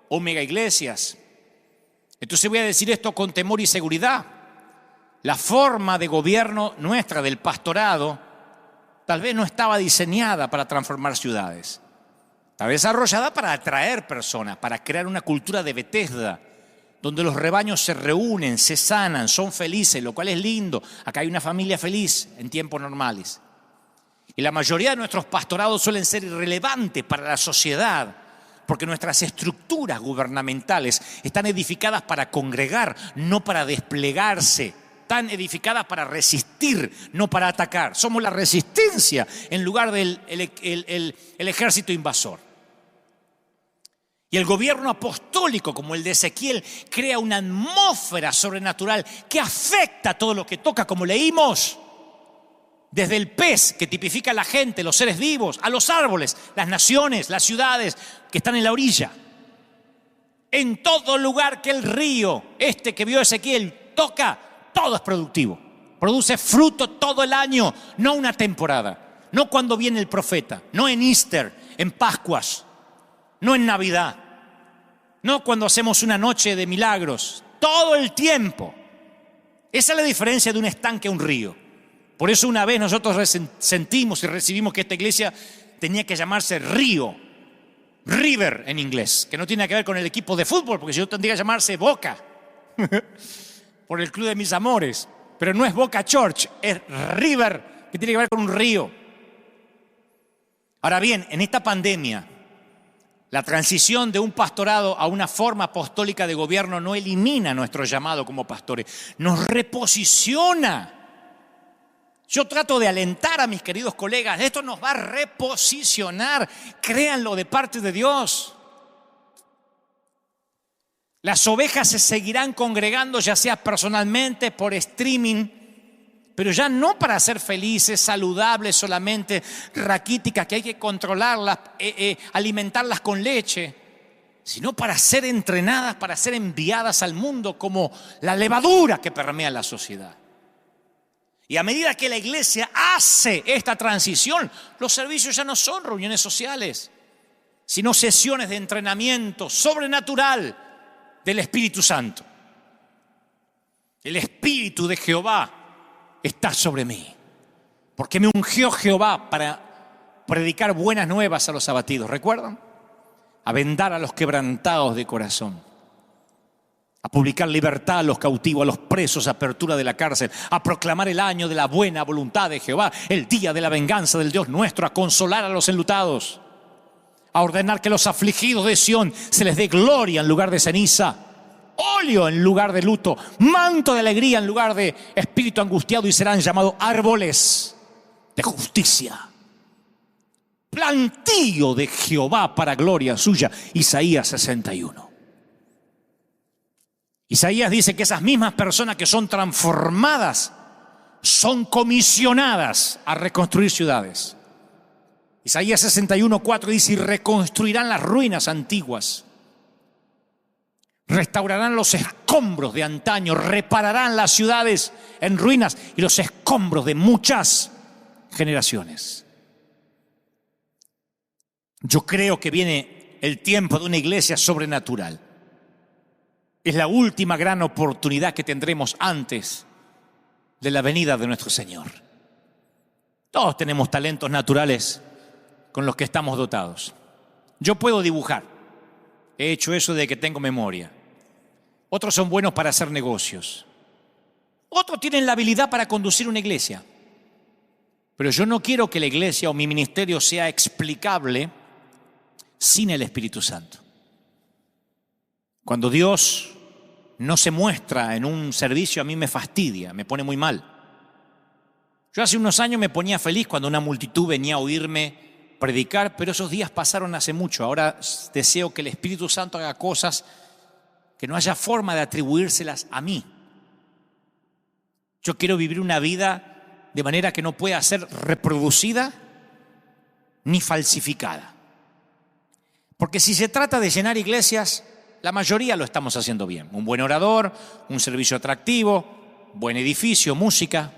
S1: o mega iglesias. Entonces voy a decir esto con temor y seguridad. La forma de gobierno nuestra, del pastorado, tal vez no estaba diseñada para transformar ciudades. Estaba desarrollada para atraer personas, para crear una cultura de Betesda, donde los rebaños se reúnen, se sanan, son felices, lo cual es lindo. Acá hay una familia feliz en tiempos normales. Y la mayoría de nuestros pastorados suelen ser irrelevantes para la sociedad, porque nuestras estructuras gubernamentales están edificadas para congregar, no para desplegarse. Están edificadas para resistir, no para atacar. Somos la resistencia en lugar del ejército invasor. Y el gobierno apostólico, como el de Ezequiel, crea una atmósfera sobrenatural que afecta a todo lo que toca, como leímos. Desde el pez, que tipifica a la gente, los seres vivos, a los árboles, las naciones, las ciudades que están en la orilla. En todo lugar que el río, que vio Ezequiel, toca, todo es productivo. Produce fruto todo el año, no una temporada. No cuando viene el profeta, no en Easter, en Pascuas, no en Navidad, no cuando hacemos una noche de milagros. Todo el tiempo. Esa es la diferencia de un estanque a un río. Por eso una vez nosotros sentimos y recibimos que esta iglesia tenía que llamarse Río, River en inglés, que no tiene que ver con el equipo de fútbol, porque si no tendría que llamarse Boca, por el club de mis amores. Pero no es Boca Church, es River, que tiene que ver con un río. Ahora bien, en esta pandemia, la transición de un pastorado a una forma apostólica de gobierno no elimina nuestro llamado como pastores, nos reposiciona. Yo trato de alentar a mis queridos colegas: esto nos va a reposicionar, créanlo, de parte de Dios. Las ovejas se seguirán congregando, ya sea personalmente, por streaming, pero ya no para ser felices, saludables, solamente raquíticas, que hay que controlarlas, alimentarlas con leche, sino para ser entrenadas, para ser enviadas al mundo como la levadura que permea la sociedad. Y a medida que la iglesia hace esta transición, los servicios ya no son reuniones sociales, sino sesiones de entrenamiento sobrenatural del Espíritu Santo. El Espíritu de Jehová está sobre mí, porque me ungió Jehová para predicar buenas nuevas a los abatidos. ¿Recuerdan? A vendar a los quebrantados de corazón, a publicar libertad a los cautivos, a los presos, apertura de la cárcel, a proclamar el año de la buena voluntad de Jehová, el día de la venganza del Dios nuestro, a consolar a los enlutados, a ordenar que los afligidos de Sión se les dé gloria en lugar de ceniza, óleo en lugar de luto, manto de alegría en lugar de espíritu angustiado, y serán llamados árboles de justicia, plantío de Jehová para gloria suya. Isaías 61. Isaías dice que esas mismas personas que son transformadas son comisionadas a reconstruir ciudades. Isaías 61:4 dice: y reconstruirán las ruinas antiguas, restaurarán los escombros de antaño, repararán las ciudades en ruinas y los escombros de muchas generaciones. Yo creo que viene el tiempo de una iglesia sobrenatural. Es la última gran oportunidad que tendremos antes de la venida de nuestro Señor. Todos tenemos talentos naturales con los que estamos dotados. Yo puedo dibujar. He hecho eso de que tengo memoria. Otros son buenos para hacer negocios. Otros tienen la habilidad para conducir una iglesia. Pero yo no quiero que la iglesia o mi ministerio sea explicable sin el Espíritu Santo. Cuando Dios no se muestra en un servicio, a mí me fastidia, me pone muy mal. Yo hace unos años me ponía feliz cuando una multitud venía a oírme predicar, pero esos días pasaron hace mucho. Ahora deseo que el Espíritu Santo haga cosas que no haya forma de atribuírselas a mí. Yo quiero vivir una vida de manera que no pueda ser reproducida ni falsificada. Porque si se trata de llenar iglesias, la mayoría lo estamos haciendo bien. Un buen orador, un servicio atractivo, buen edificio, música.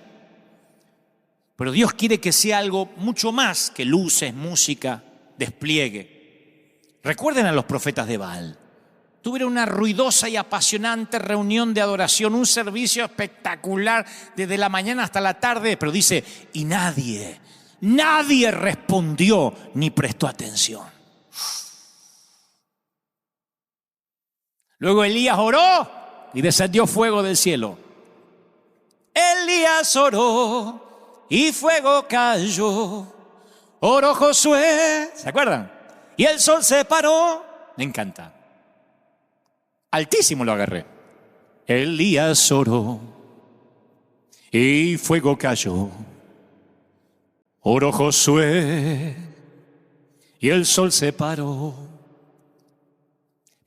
S1: Pero Dios quiere que sea algo mucho más que luces, música, despliegue. Recuerden a los profetas de Baal. Tuvieron una ruidosa y apasionante reunión de adoración, un servicio espectacular desde la mañana hasta la tarde, pero dice, y nadie respondió ni prestó atención. Luego Elías oró y descendió fuego del cielo. Elías oró y fuego cayó. Oró Josué, ¿se acuerdan? Y el sol se paró. Me encanta. Altísimo lo agarré. Elías oró y fuego cayó. Oró Josué y el sol se paró.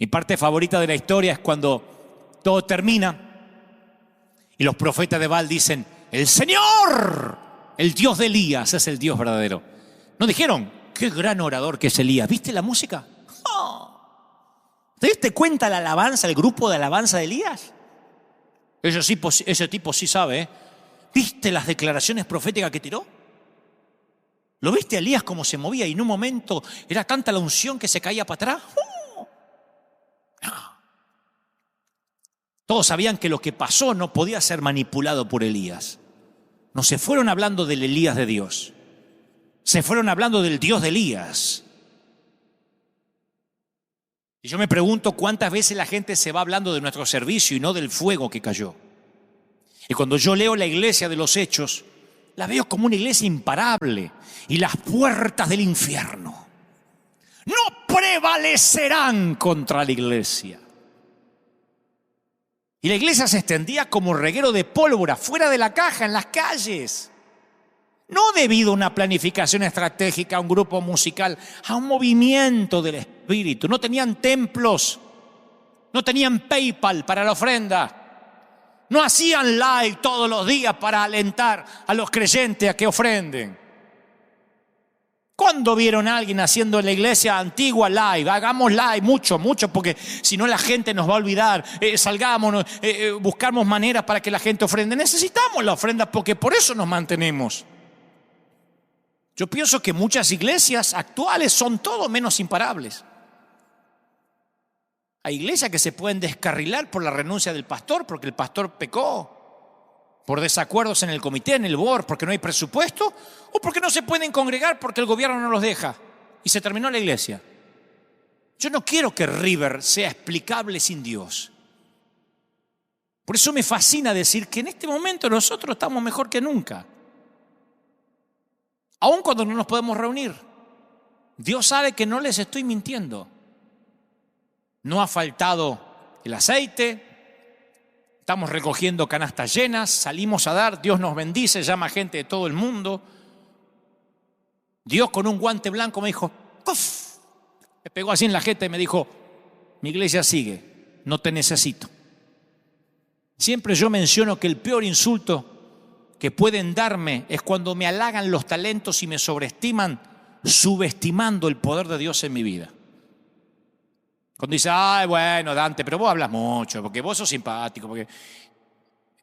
S1: Mi parte favorita de la historia es cuando todo termina y los profetas de Baal dicen, el Señor, el Dios de Elías, es el Dios verdadero. No dijeron, qué gran orador que es Elías. ¿Viste la música? ¿Te diste cuenta la alabanza, el grupo de alabanza de Elías? Ese tipo sí sabe, ¿eh? ¿Viste las declaraciones proféticas que tiró? ¿Lo viste a Elías cómo se movía y en un momento era tanta la unción que se caía para atrás? Todos sabían que lo que pasó no podía ser manipulado por Elías. No se fueron hablando del Elías de Dios. Se fueron hablando del Dios de Elías. Y yo me pregunto cuántas veces la gente se va hablando de nuestro servicio y no del fuego que cayó. Y cuando yo leo la iglesia de los Hechos, la veo como una iglesia imparable. Y las puertas del infierno no prevalecerán contra la iglesia. Y la iglesia se extendía como reguero de pólvora, fuera de la caja, en las calles. No debido a una planificación estratégica, a un grupo musical, a un movimiento del Espíritu. No tenían templos, no tenían PayPal para la ofrenda. No hacían live todos los días para alentar a los creyentes a que ofrenden. ¿Cuándo vieron a alguien haciendo en la iglesia antigua live? Hagamos live, mucho, porque si no la gente nos va a olvidar. Salgamos, buscamos maneras para que la gente ofrende. Necesitamos la ofrenda porque por eso nos mantenemos. Yo pienso que muchas iglesias actuales son todo menos imparables. Hay iglesias que se pueden descarrilar por la renuncia del pastor porque el pastor pecó. Por desacuerdos en el comité, en el board, porque no hay presupuesto, o porque no se pueden congregar porque el gobierno no los deja. Y se terminó la iglesia. Yo no quiero que River sea explicable sin Dios. Por eso me fascina decir que en este momento nosotros estamos mejor que nunca. Aun cuando no nos podemos reunir. Dios sabe que no les estoy mintiendo. No ha faltado el aceite. Estamos recogiendo canastas llenas, salimos a dar, Dios nos bendice, llama gente de todo el mundo. Dios con un guante blanco me dijo, ¡puf! Me pegó así en la jeta y me dijo, mi iglesia sigue, no te necesito. Siempre yo menciono que el peor insulto que pueden darme es cuando me halagan los talentos y me sobreestiman, subestimando el poder de Dios en mi vida. Cuando dice, ay, bueno, Dante, pero vos hablas mucho, porque vos sos simpático, porque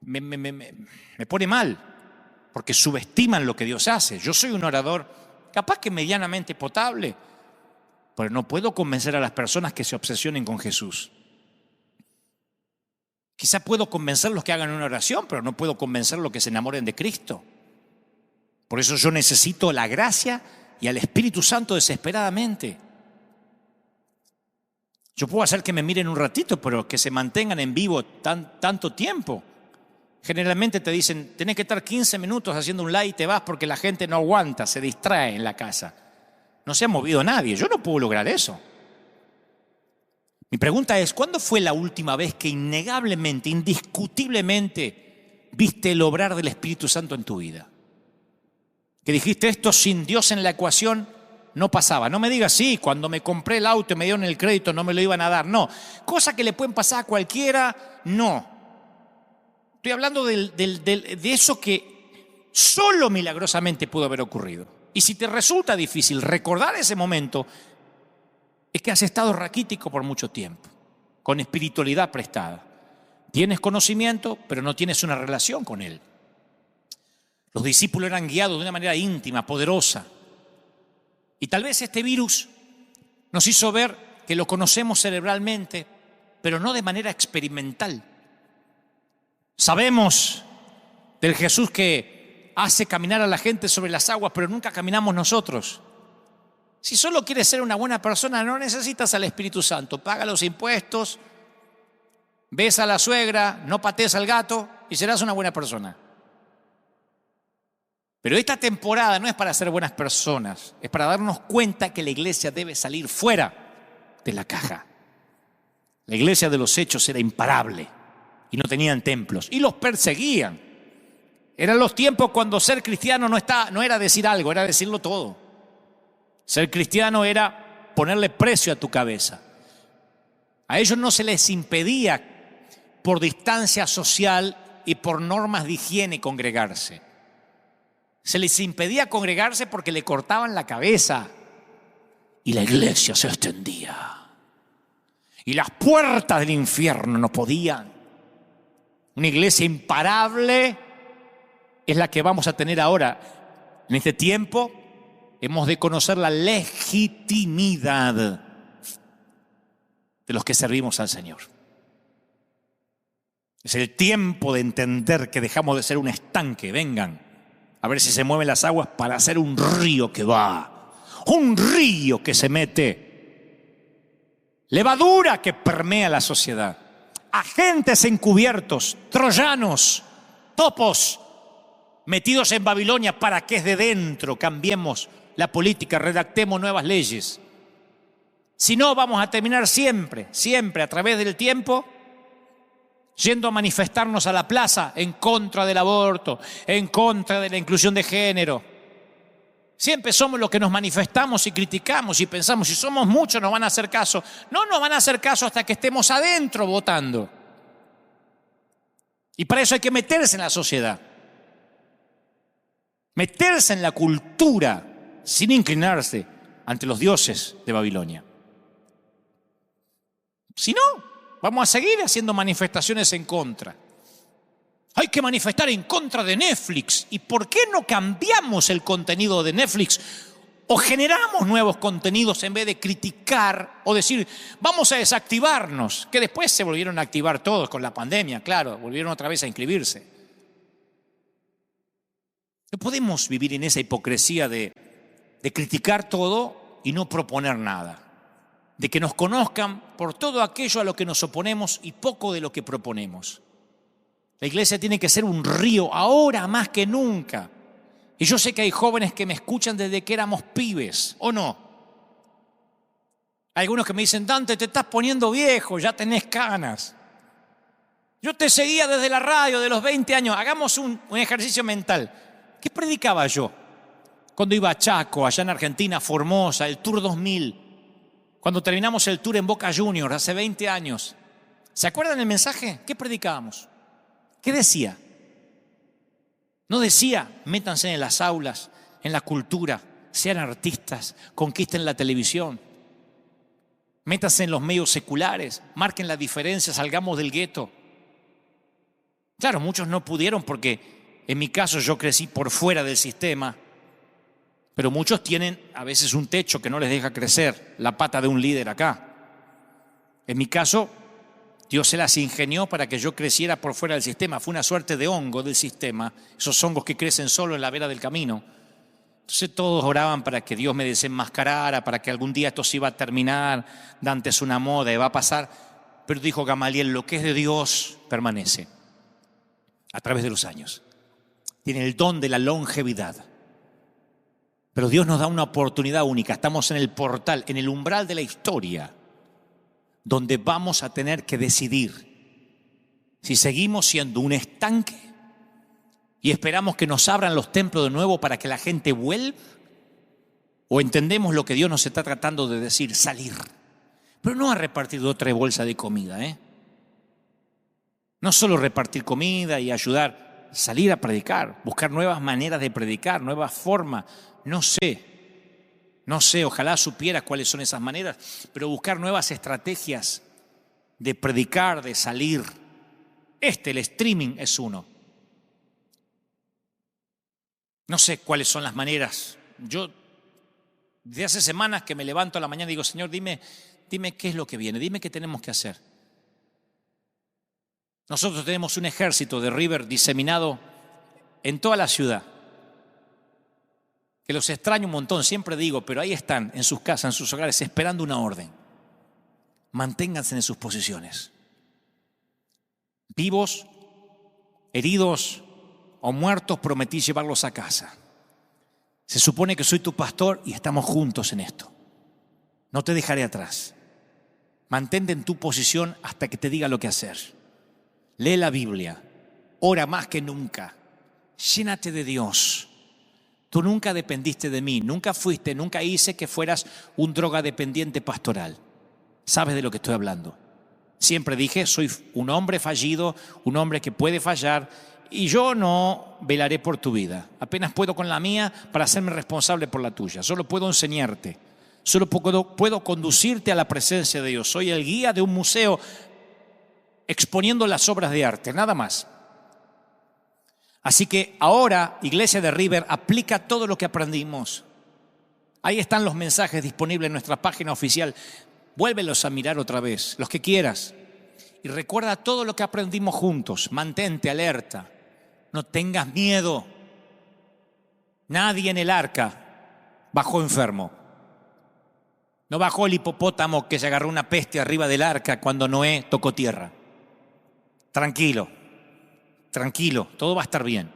S1: me pone mal, porque subestiman lo que Dios hace. Yo soy un orador, capaz que medianamente potable, pero no puedo convencer a las personas que se obsesionen con Jesús. Quizá puedo convencerlos que hagan una oración, pero no puedo convencerlos que se enamoren de Cristo. Por eso yo necesito la gracia y al Espíritu Santo desesperadamente. Yo puedo hacer que me miren un ratito, pero que se mantengan en vivo tanto tiempo. Generalmente te dicen, tenés que estar 15 minutos haciendo un live y te vas porque la gente no aguanta, se distrae en la casa. No se ha movido nadie, yo no puedo lograr eso. Mi pregunta es, ¿cuándo fue la última vez que innegablemente, indiscutiblemente, viste el obrar del Espíritu Santo en tu vida? Que dijiste, esto sin Dios en la ecuación no pasaba. No me digas, sí, cuando me compré el auto y me dieron el crédito no me lo iban a dar. No, cosas que le pueden pasar a cualquiera, no. Estoy hablando de eso que solo milagrosamente pudo haber ocurrido. Y si te resulta difícil recordar ese momento, es que has estado raquítico por mucho tiempo, con espiritualidad prestada. Tienes conocimiento, pero no tienes una relación con Él. Los discípulos eran guiados de una manera íntima, poderosa. Y tal vez este virus nos hizo ver que lo conocemos cerebralmente, pero no de manera experimental. Sabemos del Jesús que hace caminar a la gente sobre las aguas, pero nunca caminamos nosotros. Si solo quieres ser una buena persona, no necesitas al Espíritu Santo. Paga los impuestos, besa a la suegra, no patees al gato y serás una buena persona. Pero esta temporada no es para ser buenas personas, es para darnos cuenta que la iglesia debe salir fuera de la caja. La iglesia de los Hechos era imparable y no tenían templos y los perseguían. Eran los tiempos cuando ser cristiano no era decir algo, era decirlo todo. Ser cristiano era ponerle precio a tu cabeza. A ellos no se les impedía por distancia social y por normas de higiene congregarse. Se les impedía congregarse porque le cortaban la cabeza y la iglesia se extendía. Y las puertas del infierno no podían. Una iglesia imparable es la que vamos a tener ahora. En este tiempo hemos de conocer la legitimidad de los que servimos al Señor. Es el tiempo de entender que dejamos de ser un estanque. Vengan a ver si se mueven las aguas para hacer un río que va, un río que se mete, levadura que permea la sociedad, agentes encubiertos, troyanos, topos metidos en Babilonia para que desde dentro cambiemos la política, redactemos nuevas leyes. Si no, vamos a terminar siempre a través del tiempo yendo a manifestarnos a la plaza en contra del aborto, en contra de la inclusión de género. Siempre somos los que nos manifestamos y criticamos y pensamos, si somos muchos nos van a hacer caso. No nos van a hacer caso hasta que estemos adentro votando. Y para eso hay que meterse en la sociedad, meterse en la cultura sin inclinarse ante los dioses de Babilonia. Si no, vamos a seguir haciendo manifestaciones en contra. Hay que manifestar en contra de Netflix. ¿Y por qué no cambiamos el contenido de Netflix? O generamos nuevos contenidos en vez de criticar o decir, vamos a desactivarnos. Que después se volvieron a activar todos con la pandemia, claro, volvieron otra vez a inscribirse. No podemos vivir en esa hipocresía de criticar todo y no proponer nada. De que nos conozcan por todo aquello a lo que nos oponemos y poco de lo que proponemos. La iglesia tiene que ser un río ahora más que nunca. Y yo sé que hay jóvenes que me escuchan desde que éramos pibes, ¿o no? Hay algunos que me dicen, Dante, te estás poniendo viejo, ya tenés canas. Yo te seguía desde la radio de los 20 años. Hagamos un ejercicio mental. ¿Qué predicaba yo? Cuando iba a Chaco, allá en Argentina, Formosa, el Tour 2000. Cuando terminamos el tour en Boca Juniors hace 20 años. ¿Se acuerdan el mensaje? ¿Qué predicábamos? ¿Qué decía? No decía, métanse en las aulas, en la cultura, sean artistas, conquisten la televisión. Métanse en los medios seculares, marquen la diferencia, salgamos del gueto. Claro, muchos no pudieron porque en mi caso yo crecí por fuera del sistema. Pero muchos tienen a veces un techo que no les deja crecer, la pata de un líder acá. En mi caso, Dios se las ingenió para que yo creciera por fuera del sistema. Fue una suerte de hongo del sistema, esos hongos que crecen solo en la vera del camino. Entonces todos oraban para que Dios me desenmascarara, para que algún día esto se iba a terminar, Dante es una moda y va a pasar. Pero dijo Gamaliel, lo que es de Dios permanece. a través de los años. Tienen el don de la longevidad. Pero Dios nos da una oportunidad única. Estamos en el portal, en el umbral de la historia, donde vamos a tener que decidir si seguimos siendo un estanque y esperamos que nos abran los templos de nuevo para que la gente vuelva, o entendemos lo que Dios nos está tratando de decir, salir. Pero no a repartir de otra bolsa de comida, No solo repartir comida y ayudar, salir a predicar, buscar nuevas maneras de predicar, nuevas formas. No sé, ojalá supiera cuáles son esas maneras, pero buscar nuevas estrategias de predicar, de salir. El streaming es uno. No sé cuáles son las maneras. Yo, desde hace semanas que me levanto a la mañana y digo, Señor, dime qué es lo que viene, dime qué tenemos que hacer. Nosotros tenemos un ejército de River diseminado en toda la ciudad, que los extraño un montón, siempre digo, pero ahí están, en sus casas, en sus hogares, esperando una orden. Manténganse en sus posiciones. Vivos, heridos o muertos, prometí llevarlos a casa. Se supone que soy tu pastor y estamos juntos en esto. No te dejaré atrás. Mantente en tu posición hasta que te diga lo que hacer. Lee la Biblia, ora más que nunca, llénate de Dios. Tú nunca dependiste de mí, nunca hice que fueras un drogadependiente pastoral. ¿Sabes de lo que estoy hablando? Siempre dije, soy un hombre fallido, un hombre que puede fallar, y yo no velaré por tu vida. Apenas puedo con la mía para hacerme responsable por la tuya. Solo puedo enseñarte, solo puedo conducirte a la presencia de Dios. Soy el guía de un museo exponiendo las obras de arte, nada más. Así que ahora, Iglesia de River, aplica todo lo que aprendimos. Ahí están los mensajes disponibles en nuestra página oficial. Vuélvelos a mirar otra vez, los que quieras. Y recuerda todo lo que aprendimos juntos. Mantente alerta. No tengas miedo. Nadie en el arca bajó enfermo. No bajó el hipopótamo que se agarró una peste arriba del arca cuando Noé tocó tierra. Tranquilo, todo va a estar bien.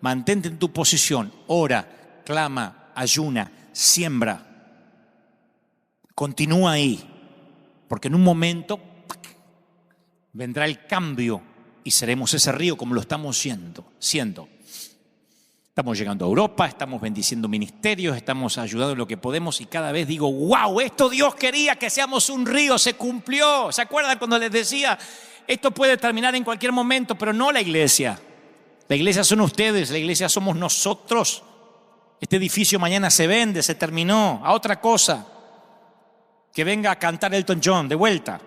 S1: Mantente en tu posición, ora, clama, ayuna, siembra. Continúa ahí, porque en un momento vendrá el cambio y seremos ese río como lo estamos siendo. Estamos llegando a Europa, estamos bendiciendo ministerios, estamos ayudando en lo que podemos y cada vez digo, wow, esto Dios quería que seamos un río, se cumplió. ¿Se acuerdan cuando les decía, esto puede terminar en cualquier momento, pero no la iglesia? La iglesia son ustedes, la iglesia somos nosotros. Este edificio mañana se vende, se terminó, a otra cosa. Que venga a cantar Elton John de vuelta.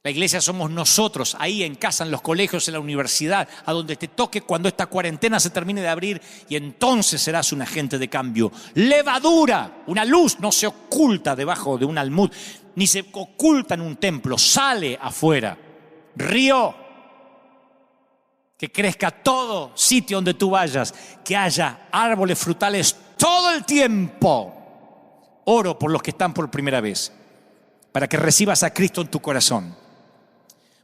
S1: La iglesia somos nosotros, ahí en casa, en los colegios, en la universidad, a donde te toque cuando esta cuarentena se termine de abrir, y entonces serás un agente de cambio. Levadura, una luz no se oculta debajo de un almud, ni se oculta en un templo, sale afuera. Río, que crezca todo sitio donde tú vayas, que haya árboles frutales todo el tiempo. Oro por los que están por primera vez, para que recibas a Cristo en tu corazón.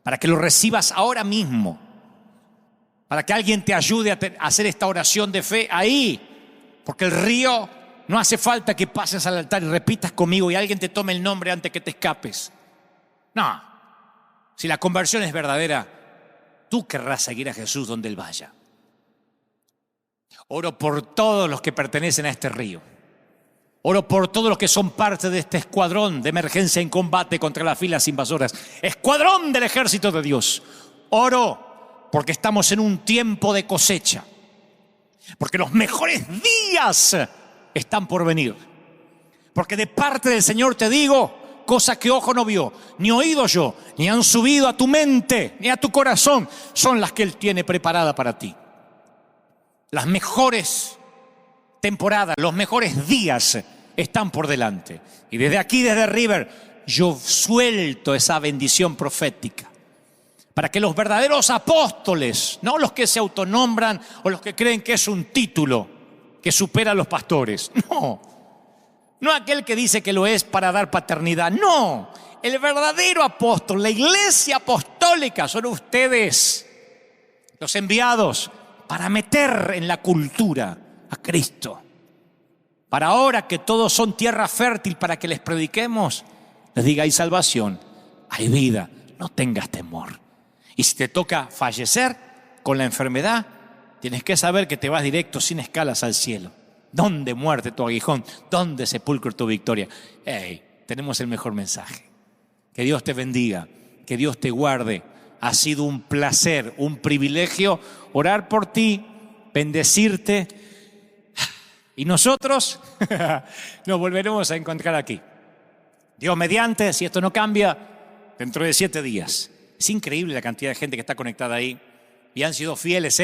S1: Para que lo recibas ahora mismo, para que alguien te ayude a hacer esta oración de fe ahí, porque el río no hace falta que pases al altar y repitas conmigo y alguien te tome el nombre antes que te escapes. No, si la conversión es verdadera, tú querrás seguir a Jesús donde Él vaya. Oro por todos los que pertenecen a este río. Oro por todos los que son parte de este escuadrón de emergencia en combate contra las filas invasoras. Escuadrón del ejército de Dios. Oro porque estamos en un tiempo de cosecha. Porque los mejores días están por venir. Porque de parte del Señor te digo cosas que ojo no vio, ni oído yo, ni han subido a tu mente, ni a tu corazón, son las que Él tiene preparada para ti. Las mejores temporadas, los mejores días están por delante. Y desde aquí, desde River, yo suelto esa bendición profética para que los verdaderos apóstoles, no los que se autonombran o los que creen que es un título que supera a los pastores, no aquel que dice que lo es para dar paternidad, no, el verdadero apóstol, la iglesia apostólica son ustedes. los enviados para meter en la cultura a Cristo. Para ahora que todos son tierra fértil para que les prediquemos, les diga, hay salvación, hay vida, no tengas temor. Y si te toca fallecer con la enfermedad, tienes que saber que te vas directo sin escalas al cielo. ¿Dónde muerte tu aguijón? ¿Dónde sepulcro tu victoria? Hey, tenemos el mejor mensaje. Que Dios te bendiga, que Dios te guarde. Ha sido un placer, un privilegio orar por ti, bendecirte. Y nosotros nos volveremos a encontrar aquí. Dios mediante, si esto no cambia, dentro de 7 días. Es increíble la cantidad de gente que está conectada ahí. Y han sido fieles,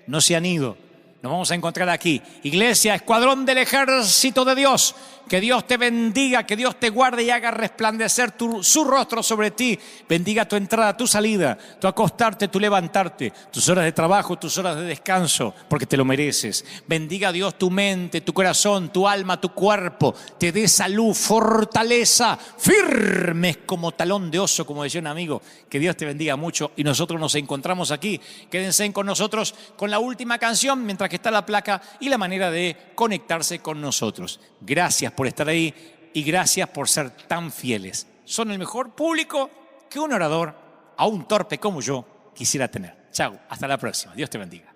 S1: no se han ido. Nos vamos a encontrar aquí. Iglesia, escuadrón del ejército de Dios. Que Dios te bendiga, que Dios te guarde y haga resplandecer su rostro sobre ti. Bendiga tu entrada, tu salida, tu acostarte, tu levantarte, tus horas de trabajo, tus horas de descanso, porque te lo mereces. Bendiga a Dios tu mente, tu corazón, tu alma, tu cuerpo. Te dé salud, fortaleza, firmes como talón de oso, como decía un amigo. Que Dios te bendiga mucho y nosotros nos encontramos aquí. Quédense con nosotros con la última canción, mientras que está la placa y la manera de conectarse con nosotros. Gracias por estar ahí y gracias por ser tan fieles. Son el mejor público que un orador, aún torpe como yo, quisiera tener. Chao, hasta la próxima. Dios te bendiga.